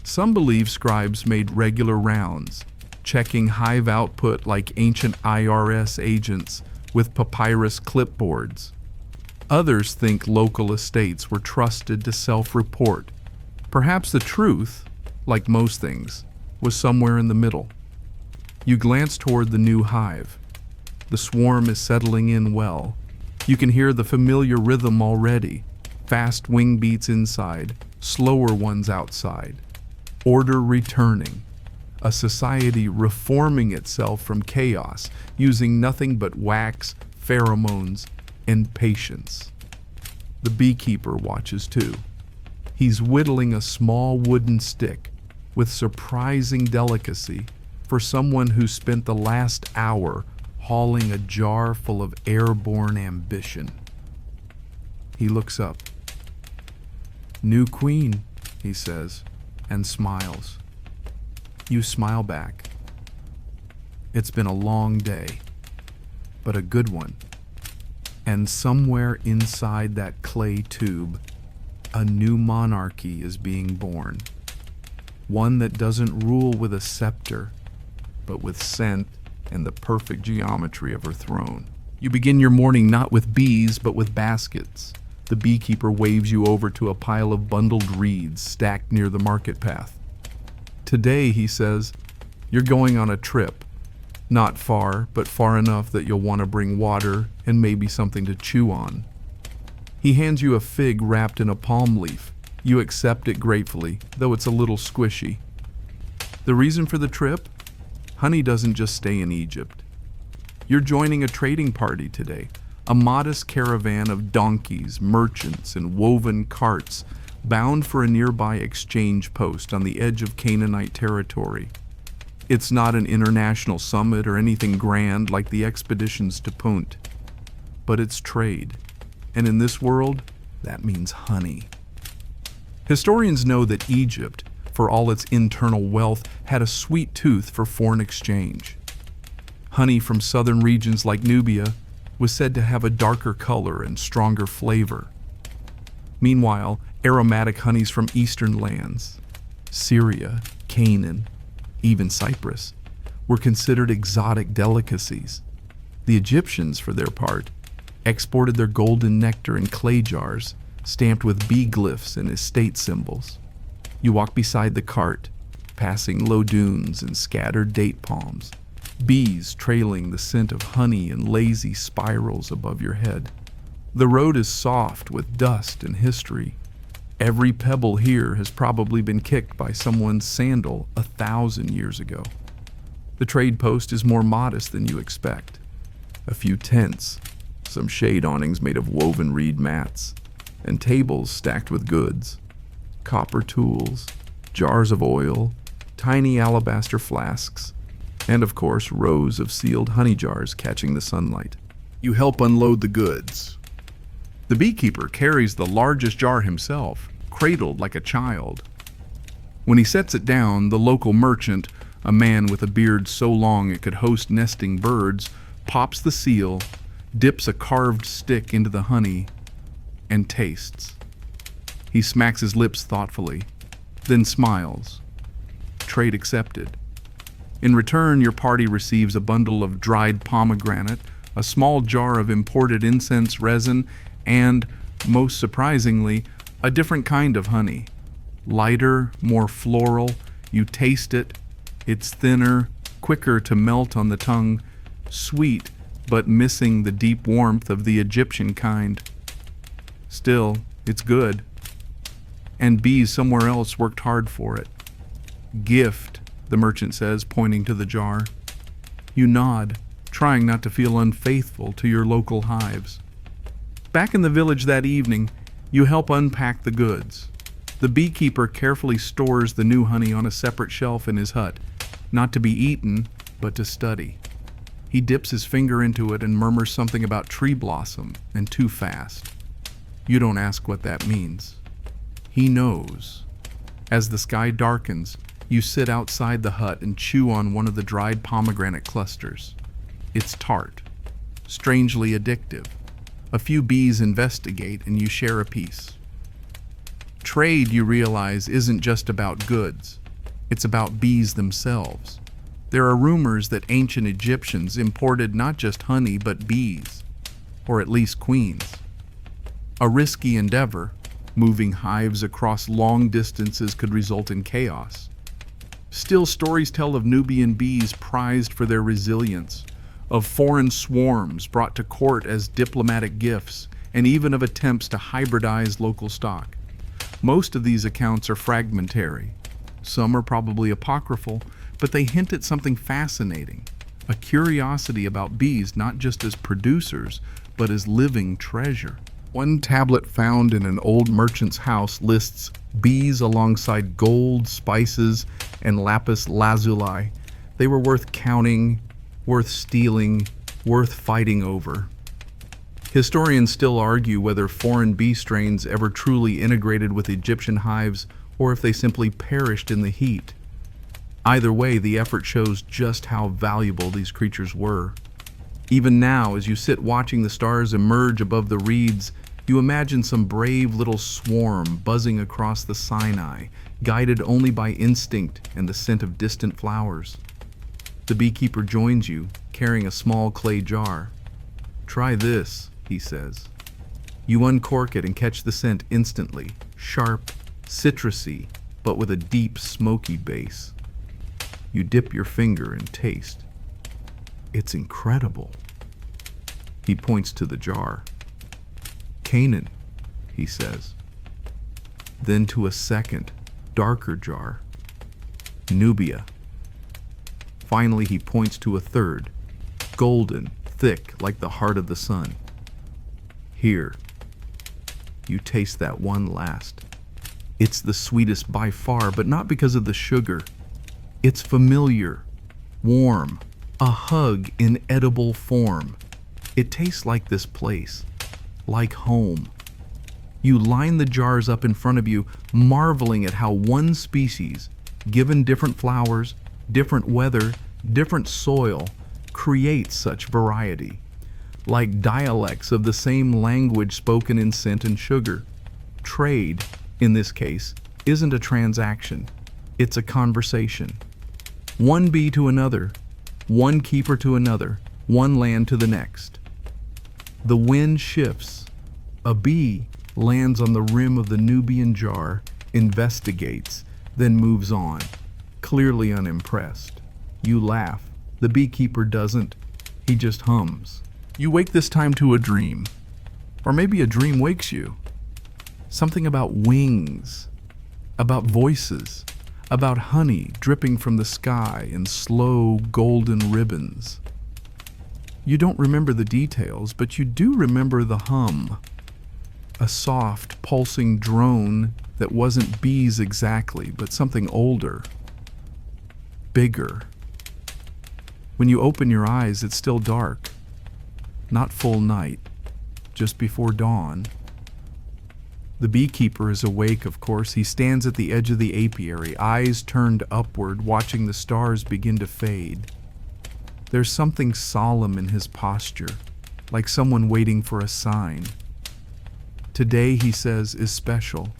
Some believe scribes made regular rounds, checking hive output like ancient IRS agents with papyrus clipboards. Others think local estates were trusted to self-report. Perhaps the truth, like most things, was somewhere in the middle. You glance toward the new hive. The swarm is settling in well. You can hear the familiar rhythm already. Fast wing beats inside, slower ones outside. Order returning. A society reforming itself from chaos, using nothing but wax, pheromones, and patience. The beekeeper watches too. He's whittling a small wooden stick with surprising delicacy for someone who spent the last hour hauling a jar full of airborne ambition. He looks up. "New queen," he says, and smiles. You smile back. It's been a long day, but a good one. And somewhere inside that clay tube, a new monarchy is being born. One that doesn't rule with a scepter, but with scent and the perfect geometry of her throne. You begin your morning not with bees, but with baskets. The beekeeper waves you over to a pile of bundled reeds stacked near the market path. Today, he says, you're going on a trip. Not far, but far enough that you'll want to bring water and maybe something to chew on. He hands you a fig wrapped in a palm leaf. You accept it gratefully, though it's a little squishy. The reason for the trip? Honey doesn't just stay in Egypt. You're joining a trading party today, a modest caravan of donkeys, merchants, and woven carts bound for a nearby exchange post on the edge of Canaanite territory. It's not an international summit or anything grand like the expeditions to Punt, but it's trade. And in this world, that means honey. Historians know that Egypt, for all its internal wealth, had a sweet tooth for foreign exchange. Honey from southern regions like Nubia was said to have a darker color and stronger flavor. Meanwhile, aromatic honeys from eastern lands, Syria, Canaan, even Cyprus, were considered exotic delicacies. The Egyptians, for their part, exported their golden nectar in clay jars, stamped with bee glyphs and estate symbols. You walk beside the cart, passing low dunes and scattered date palms, bees trailing the scent of honey in lazy spirals above your head. The road is soft with dust and history. Every pebble here has probably been kicked by someone's sandal 1,000 years ago. The trade post is more modest than you expect. A few tents, some shade awnings made of woven reed mats, and tables stacked with goods. Copper tools, jars of oil, tiny alabaster flasks, and of course rows of sealed honey jars catching the sunlight. You help unload the goods. The beekeeper carries the largest jar himself, cradled like a child. When he sets it down, the local merchant, a man with a beard so long it could host nesting birds, pops the seal, dips a carved stick into the honey, and tastes. He smacks his lips thoughtfully, then smiles. Trade accepted. In return, your party receives a bundle of dried pomegranate, a small jar of imported incense resin, and, most surprisingly, a different kind of honey. Lighter, more floral. You taste it. It's thinner, quicker to melt on the tongue, sweet, but missing the deep warmth of the Egyptian kind. Still, it's good. And bees somewhere else worked hard for it. Gift, the merchant says, pointing to the jar. You nod, trying not to feel unfaithful to your local hives. Back in the village that evening, You help unpack the goods. The beekeeper carefully stores the new honey on a separate shelf in his hut, not to be eaten, but to study. He dips his finger into it and murmurs something about tree blossom and too fast. You don't ask what that means. He knows. As the sky darkens, you sit outside the hut and chew on one of the dried pomegranate clusters. It's tart, strangely addictive. A few bees investigate and you share a piece. Trade, you realize, isn't just about goods. It's about bees themselves. There are rumors that ancient Egyptians imported not just honey but bees, or at least queens. A risky endeavor, moving hives across long distances could result in chaos. Still, stories tell of Nubian bees prized for their resilience, of foreign swarms brought to court as diplomatic gifts, and even of attempts to hybridize local stock. Most of these accounts are fragmentary. Some are probably apocryphal, but they hint at something fascinating, a curiosity about bees not just as producers, but as living treasure. One tablet found in an old merchant's house lists bees alongside gold, spices, and lapis lazuli. They were worth counting, worth stealing, worth fighting over. Historians still argue whether foreign bee strains ever truly integrated with Egyptian hives or if they simply perished in the heat. Either way, the effort shows just how valuable these creatures were. Even now, as you sit watching the stars emerge above the reeds, you imagine some brave little swarm buzzing across the Sinai, guided only by instinct and the scent of distant flowers. The beekeeper joins you, carrying a small clay jar. "Try this," he says. You uncork it and catch the scent instantly, sharp, citrusy, but with a deep, smoky base. You dip your finger and taste. It's incredible. He points to the jar. "Canaan," he says. Then to a second, darker jar. "Nubia." Finally, he points to a third, golden, thick like the heart of the sun. "Here." You taste that one last. It's the sweetest by far, but not because of the sugar. It's familiar, warm, a hug in edible form. It tastes like this place, like home. You line the jars up in front of you, marveling at how one species, given different flowers, different weather, different soil, creates such variety. Like dialects of the same language spoken in scent and sugar. Trade, in this case, isn't a transaction. It's a conversation. One bee to another, one keeper to another, one land to the next. The wind shifts. A bee lands on the rim of the Nubian jar, investigates, then moves on, clearly unimpressed. You laugh. The beekeeper doesn't. He just hums. You wake this time to a dream. Or maybe a dream wakes you. Something about wings, about voices, about honey dripping from the sky in slow golden ribbons. You don't remember the details, but you do remember the hum. A soft, pulsing drone that wasn't bees exactly, but something older, bigger. When you open your eyes, it's still dark. Not full night, just before dawn. The beekeeper is awake, of course. He stands at the edge of the apiary, eyes turned upward, watching the stars begin to fade. There's something solemn in his posture, like someone waiting for a sign. Today, he says, is special.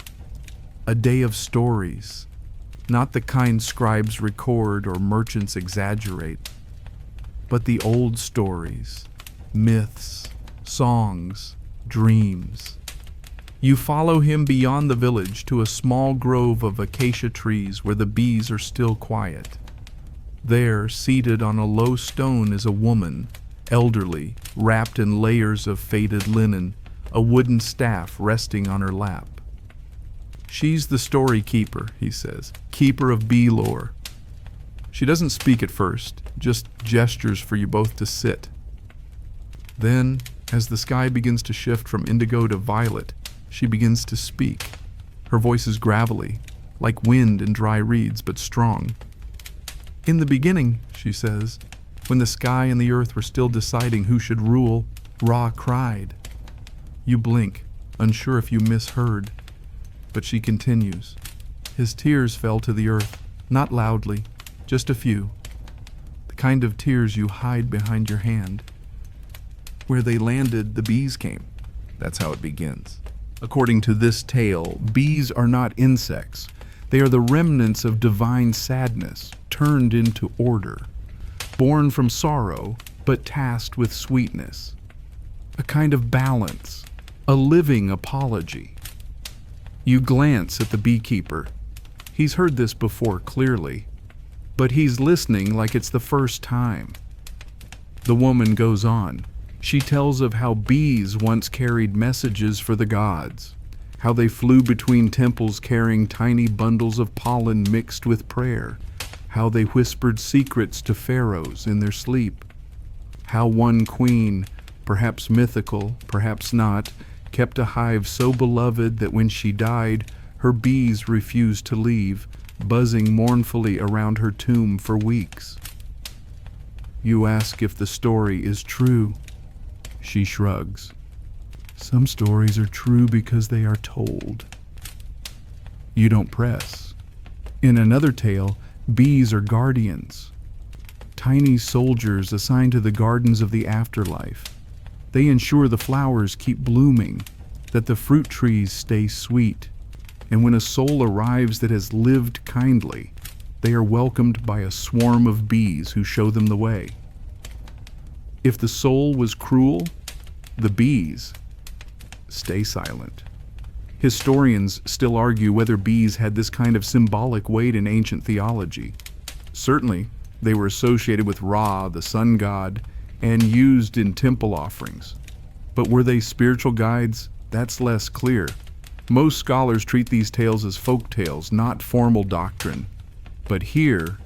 A day of stories, not the kind scribes record or merchants exaggerate, but the old stories, myths, songs, dreams. You follow him beyond the village to a small grove of acacia trees where the bees are still quiet. There, seated on a low stone, is a woman, elderly, wrapped in layers of faded linen, a wooden staff resting on her lap. "She's the story keeper," he says, "keeper of bee lore." She doesn't speak at first, just gestures for you both to sit. Then, as the sky begins to shift from indigo to violet, She begins to speak. Her voice is gravelly, like wind in dry reeds, but strong. "In the beginning," she says, "when the sky and the earth were still deciding who should rule, Ra cried." You blink, unsure if you misheard, but she continues. "His tears fell to the earth, not loudly, just a few. The kind of tears you hide behind your hand. Where they landed, the bees came." That's how it begins. According to this tale, bees are not insects. They are the remnants of divine sadness, turned into order, born from sorrow, but tasked with sweetness. A kind of balance, a living apology. You glance at the beekeeper. He's heard this before clearly, but he's listening like it's the first time. The woman goes on. She tells of how bees once carried messages for the gods, how they flew between temples carrying tiny bundles of pollen mixed with prayer, how they whispered secrets to pharaohs in their sleep, how one queen, perhaps mythical, perhaps not, kept a hive so beloved that when she died, her bees refused to leave, buzzing mournfully around her tomb for weeks. You ask if the story is true. She shrugs. "Some stories are true because they are told." You don't press. In another tale, bees are guardians, tiny soldiers assigned to the gardens of the afterlife. They ensure the flowers keep blooming, that the fruit trees stay sweet, and when a soul arrives that has lived kindly, they are welcomed by a swarm of bees who show them the way. If the soul was cruel, the bees stay silent. Historians still argue whether bees had this kind of symbolic weight in ancient theology. Certainly, they were associated with Ra, the sun god, and used in temple offerings. But were they spiritual guides? That's less clear. Most scholars treat these tales as folk tales, not formal doctrine. But here,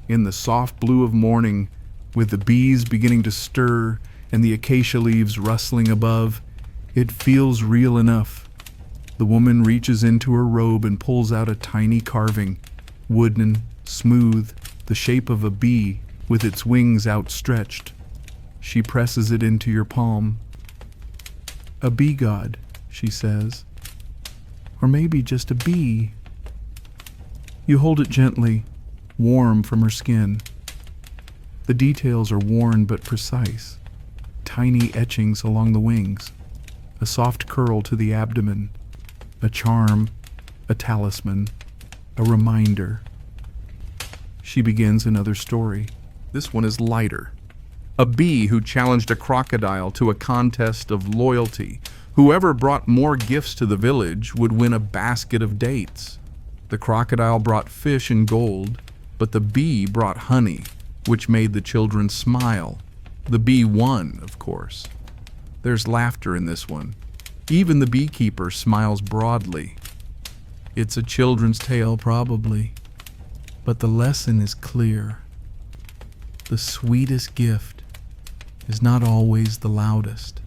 in the soft blue of morning, with the bees beginning to stir and the acacia leaves rustling above, it feels real enough. The woman reaches into her robe and pulls out a tiny carving, wooden, smooth, the shape of a bee with its wings outstretched. She presses it into your palm. "A bee god," she says. "Or maybe just a bee." You hold it gently, warm from her skin. The details are worn but precise. Tiny etchings along the wings, a soft curl to the abdomen, a charm, a talisman, a reminder. She begins another story. This one is lighter. A bee who challenged a crocodile to a contest of loyalty. Whoever brought more gifts to the village would win a basket of dates. The crocodile brought fish and gold, but the bee brought honey, which made the children smile. The bee won, of course. There's laughter in this one. Even the beekeeper smiles broadly. It's a children's tale, probably, but the lesson is clear. The sweetest gift is not always the loudest.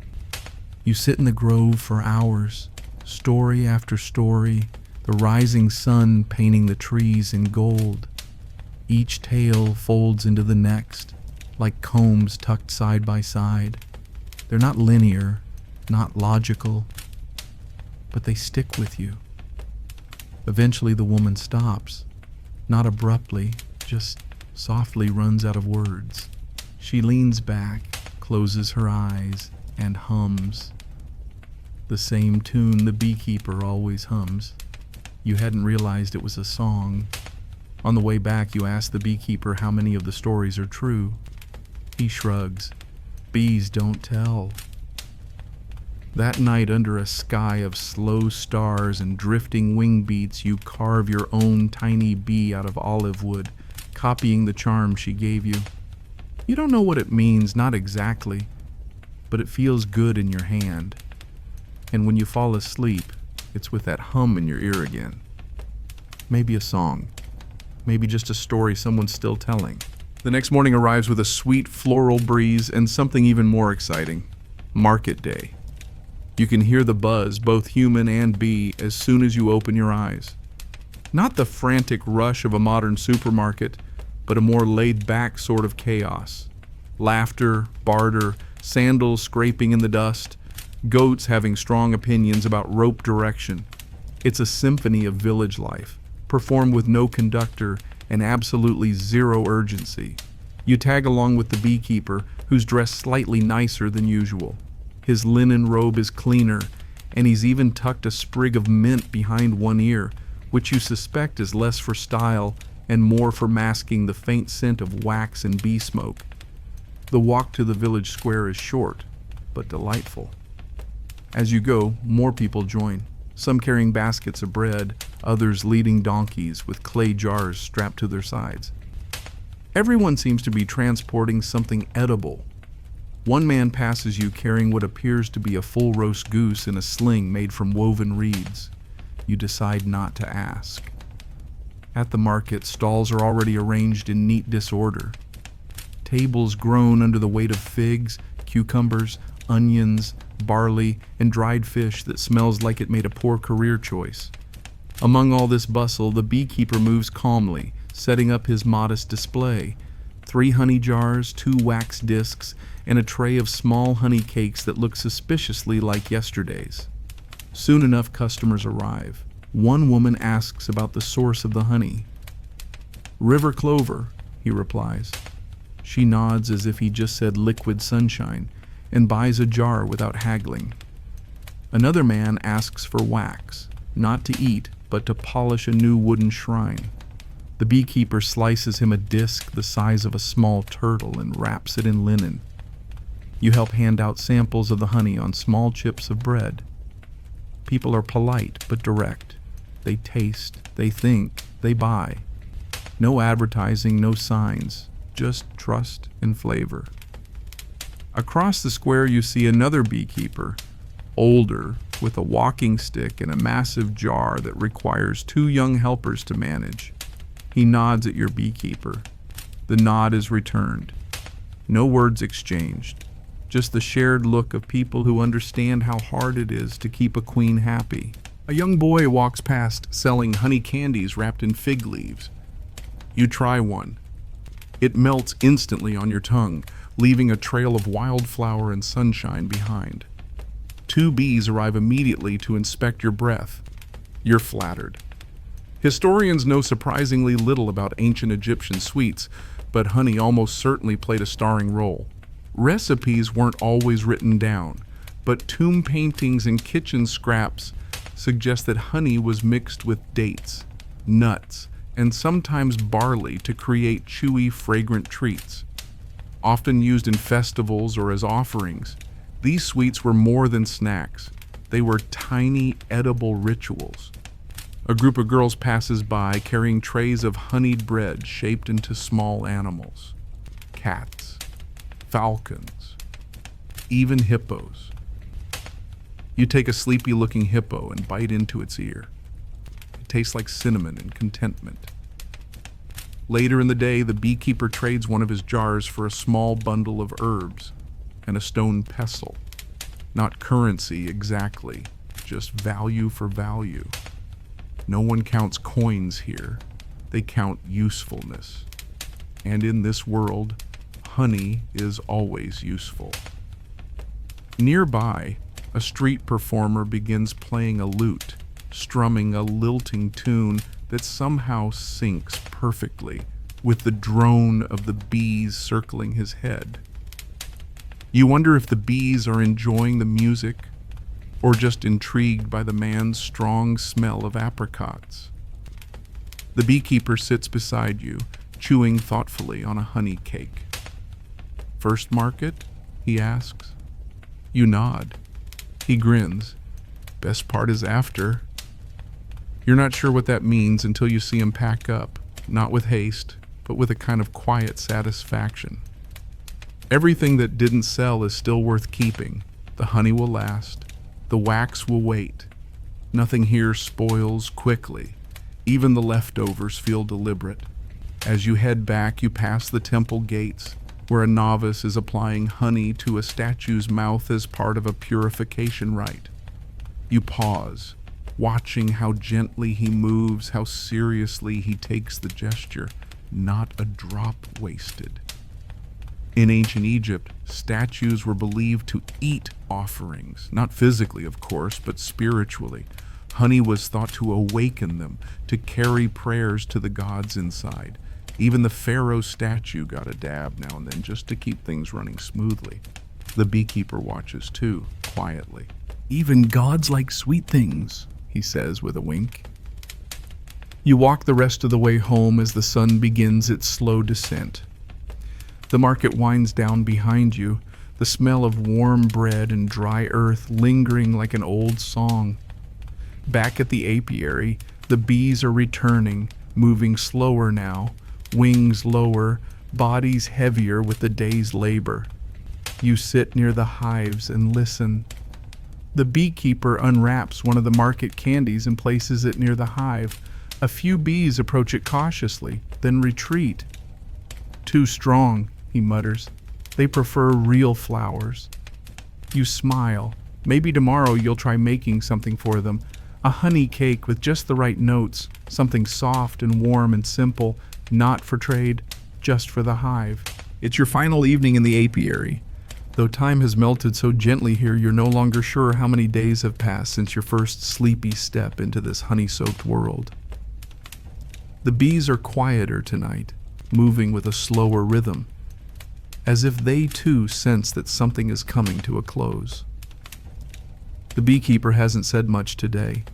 You sit in the grove for hours, story after story, the rising sun painting the trees in gold. Each tale folds into the next, like combs tucked side by side. They're not linear, not logical, but they stick with you. Eventually the woman stops, not abruptly, just softly runs out of words. She leans back, closes her eyes, and hums. The same tune the beekeeper always hums. You hadn't realized it was a song. On the way back, you ask the beekeeper how many of the stories are true. He shrugs. Bees don't tell. That night, under a sky of slow stars and drifting wing beats, you carve your own tiny bee out of olive wood, copying the charm she gave you. You don't know what it means, not exactly, but it feels good in your hand. And when you fall asleep, it's with that hum in your ear again. Maybe a song. Maybe just a story someone's still telling. The next morning arrives with a sweet floral breeze and something even more exciting. Market day. You can hear the buzz, both human and bee, as soon as you open your eyes. Not the frantic rush of a modern supermarket, but a more laid-back sort of chaos. Laughter, barter, sandals scraping in the dust, goats having strong opinions about rope direction. It's a symphony of village life, performed with no conductor and absolutely zero urgency. You tag along with the beekeeper, who's dressed slightly nicer than usual. His linen robe is cleaner, and he's even tucked a sprig of mint behind one ear, which you suspect is less for style and more for masking the faint scent of wax and bee smoke. The walk to the village square is short, but delightful. As you go, more people join, some carrying baskets of bread, others leading donkeys with clay jars strapped to their sides. Everyone seems to be transporting something edible. One man passes you carrying what appears to be a full roast goose in a sling made from woven reeds. You decide not to ask. At the market, stalls are already arranged in neat disorder. Tables groan under the weight of figs, cucumbers, onions, barley, and dried fish that smells like it made a poor career choice. Among all this bustle, the beekeeper moves calmly, setting up his modest display. 3 honey jars, 2 wax discs, and a tray of small honey cakes that look suspiciously like yesterday's. Soon enough, customers arrive. One woman asks about the source of the honey. "River clover," he replies. She nods as if he just said liquid sunshine, and buys a jar without haggling. Another man asks for wax, not to eat, but to polish a new wooden shrine. The beekeeper slices him a disc the size of a small turtle and wraps it in linen. You help hand out samples of the honey on small chips of bread. People are polite but direct. They taste, they think, they buy. No advertising, no signs, just trust and flavor. Across the square you see another beekeeper, older, with a walking stick and a massive jar that requires 2 young helpers to manage. He nods at your beekeeper. The nod is returned. No words exchanged, just the shared look of people who understand how hard it is to keep a queen happy. A young boy walks past selling honey candies wrapped in fig leaves. You try one. It melts instantly on your tongue, leaving a trail of wildflower and sunshine behind. 2 bees arrive immediately to inspect your breath. You're flattered. Historians know surprisingly little about ancient Egyptian sweets, but honey almost certainly played a starring role. Recipes weren't always written down, but tomb paintings and kitchen scraps suggest that honey was mixed with dates, nuts, and sometimes barley to create chewy, fragrant treats. Often used in festivals or as offerings, these sweets were more than snacks. They were tiny, edible rituals. A group of girls passes by carrying trays of honeyed bread shaped into small animals. Cats, falcons, even hippos. You take a sleepy-looking hippo and bite into its ear. It tastes like cinnamon and contentment. Later in the day, the beekeeper trades one of his jars for a small bundle of herbs and a stone pestle. Not currency exactly, just value for value. No one counts coins here. They count usefulness. And in this world, honey is always useful. Nearby, a street performer begins playing a lute, strumming a lilting tune that somehow syncs perfectly with the drone of the bees circling his head. You wonder if the bees are enjoying the music or just intrigued by the man's strong smell of apricots. The beekeeper sits beside you, chewing thoughtfully on a honey cake. "First market?" he asks. You nod. He grins. "Best part is after." You're not sure what that means until you see him pack up, not with haste, but with a kind of quiet satisfaction. Everything that didn't sell is still worth keeping. The honey will last. The wax will wait. Nothing here spoils quickly. Even the leftovers feel deliberate. As you head back, you pass the temple gates. where a novice is applying honey to a statue's mouth as part of a purification rite. You pause, watching how gently he moves, how seriously he takes the gesture, not a drop wasted. In ancient Egypt, statues were believed to eat offerings, not physically, of course, but spiritually. Honey was thought to awaken them, to carry prayers to the gods inside. Even the pharaoh statue got a dab now and then just to keep things running smoothly. The beekeeper watches too, quietly. "Even gods like sweet things," he says with a wink. You walk the rest of the way home as the sun begins its slow descent. The market winds down behind you, the smell of warm bread and dry earth lingering like an old song. Back at the apiary, the bees are returning, moving slower now, wings lower, bodies heavier with the day's labor. You sit near the hives and listen. The beekeeper unwraps one of the market candies and places it near the hive. A few bees approach it cautiously, then retreat. "Too strong," he mutters. "They prefer real flowers." You smile. Maybe tomorrow you'll try making something for them. A honey cake with just the right notes, something soft and warm and simple, not for trade, just for the hive. It's your final evening in the apiary. Though time has melted so gently here, you're no longer sure how many days have passed since your first sleepy step into this honey-soaked world. The bees are quieter tonight, moving with a slower rhythm, as if they too sense that something is coming to a close. The beekeeper hasn't said much today,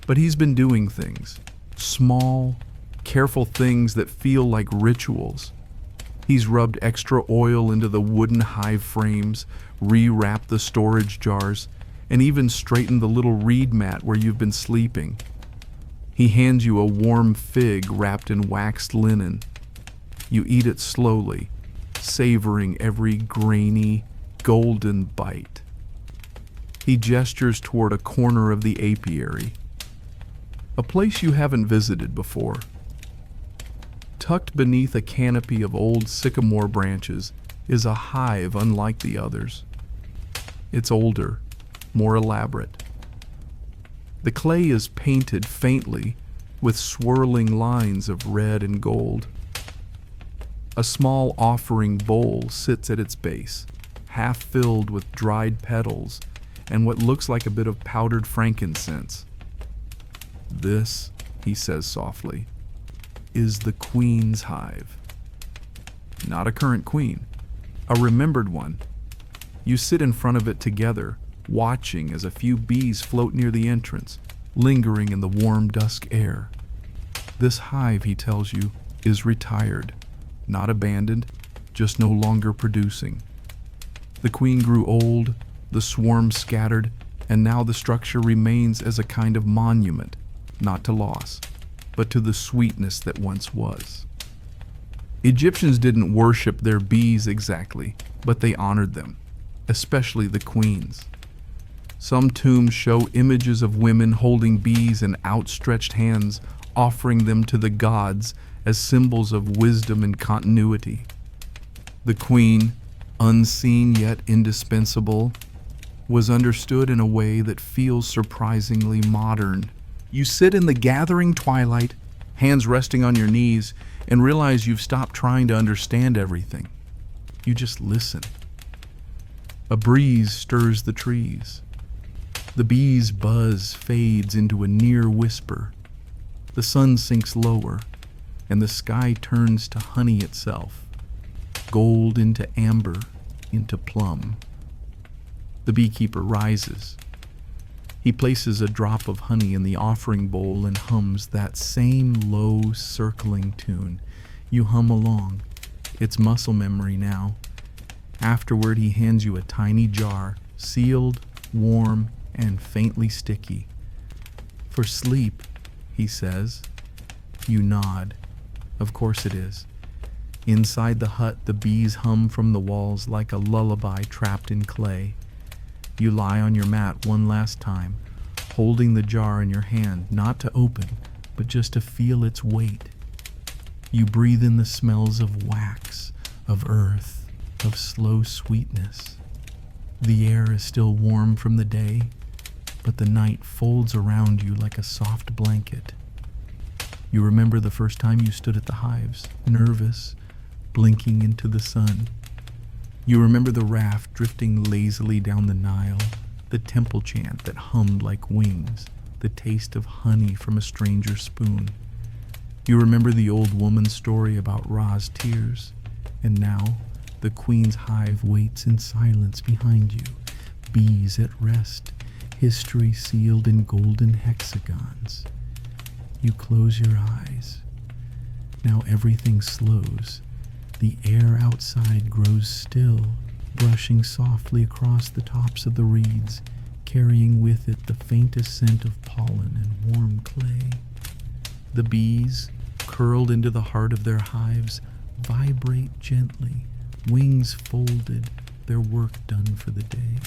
but he's been doing things, small, careful things that feel like rituals. He's rubbed extra oil into the wooden hive frames, rewrapped the storage jars, and even straightened the little reed mat where you've been sleeping. He hands you a warm fig wrapped in waxed linen. You eat it slowly, savoring every grainy, golden bite. He gestures toward a corner of the apiary, a place you haven't visited before. Tucked beneath a canopy of old sycamore branches is a hive unlike the others. It's older, more elaborate. The clay is painted faintly with swirling lines of red and gold. A small offering bowl sits at its base, half filled with dried petals and what looks like a bit of powdered frankincense. "This," he says softly, "is the queen's hive." Not a current queen, a remembered one. You sit in front of it together, watching as a few bees float near the entrance, lingering in the warm dusk air. This hive, he tells you, is retired, not abandoned, just no longer producing. The queen grew old, the swarm scattered, and now the structure remains as a kind of monument, not to loss, but to the sweetness that once was. Egyptians didn't worship their bees exactly, but they honored them, especially the queens. Some tombs show images of women holding bees in outstretched hands, offering them to the gods as symbols of wisdom and continuity. The queen, unseen yet indispensable, was understood in a way that feels surprisingly modern. You sit in the gathering twilight, hands resting on your knees, and realize you've stopped trying to understand everything. You just listen. A breeze stirs the trees. The bees' buzz fades into a near whisper. The sun sinks lower, and the sky turns to honey itself, gold into amber, into plum. The beekeeper rises. He places a drop of honey in the offering bowl and hums that same low, circling tune. You hum along. It's muscle memory now. Afterward, he hands you a tiny jar, sealed, warm, and faintly sticky. "For sleep," he says. You nod. Of course it is. Inside the hut, the bees hum from the walls like a lullaby trapped in clay. You lie on your mat one last time, holding the jar in your hand, not to open, but just to feel its weight. You breathe in the smells of wax, of earth, of slow sweetness. The air is still warm from the day, but the night folds around you like a soft blanket. You remember the first time you stood at the hives, nervous, blinking into the sun. You remember the raft drifting lazily down the Nile, the temple chant that hummed like wings, the taste of honey from a stranger's spoon. You remember the old woman's story about Ra's tears, and now the queen's hive waits in silence behind you, bees at rest, history sealed in golden hexagons. You close your eyes. Now everything slows. The air outside grows still, brushing softly across the tops of the reeds, carrying with it the faintest scent of pollen and warm clay. The bees, curled into the heart of their hives, vibrate gently, wings folded, their work done for the day.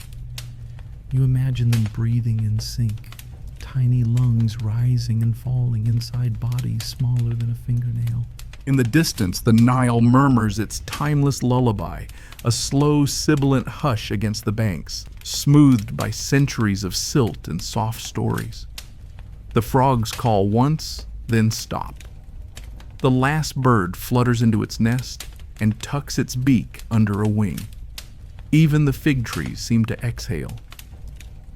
You imagine them breathing in sync, tiny lungs rising and falling inside bodies smaller than a fingernail. In the distance, the Nile murmurs its timeless lullaby, a slow, sibilant hush against the banks, smoothed by centuries of silt and soft stories. The frogs call once, then stop. The last bird flutters into its nest and tucks its beak under a wing. Even the fig trees seem to exhale.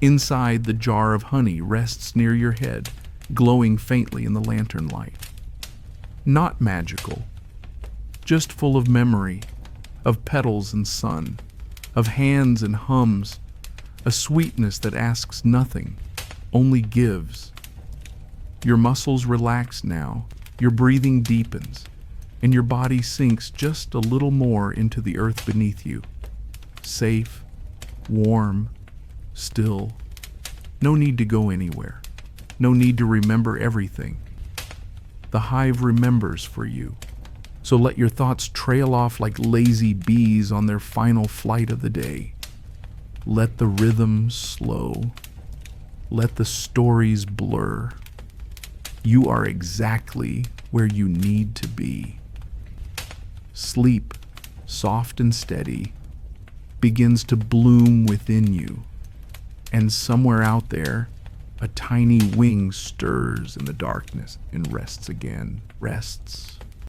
Inside, the jar of honey rests near your head, glowing faintly in the lantern light. Not magical, just full of memory, of petals and sun, of hands and hums, a sweetness that asks nothing, only gives. Your muscles relax now, your breathing deepens, and your body sinks just a little more into the earth beneath you. Safe, warm, still. No need to go anywhere. No need to remember everything. The hive remembers for you. So let your thoughts trail off like lazy bees on their final flight of the day. Let the rhythm slow. Let the stories blur. You are exactly where you need to be. Sleep, soft and steady, begins to bloom within you. And somewhere out there, a tiny wing stirs in the darkness and rests again. Rests,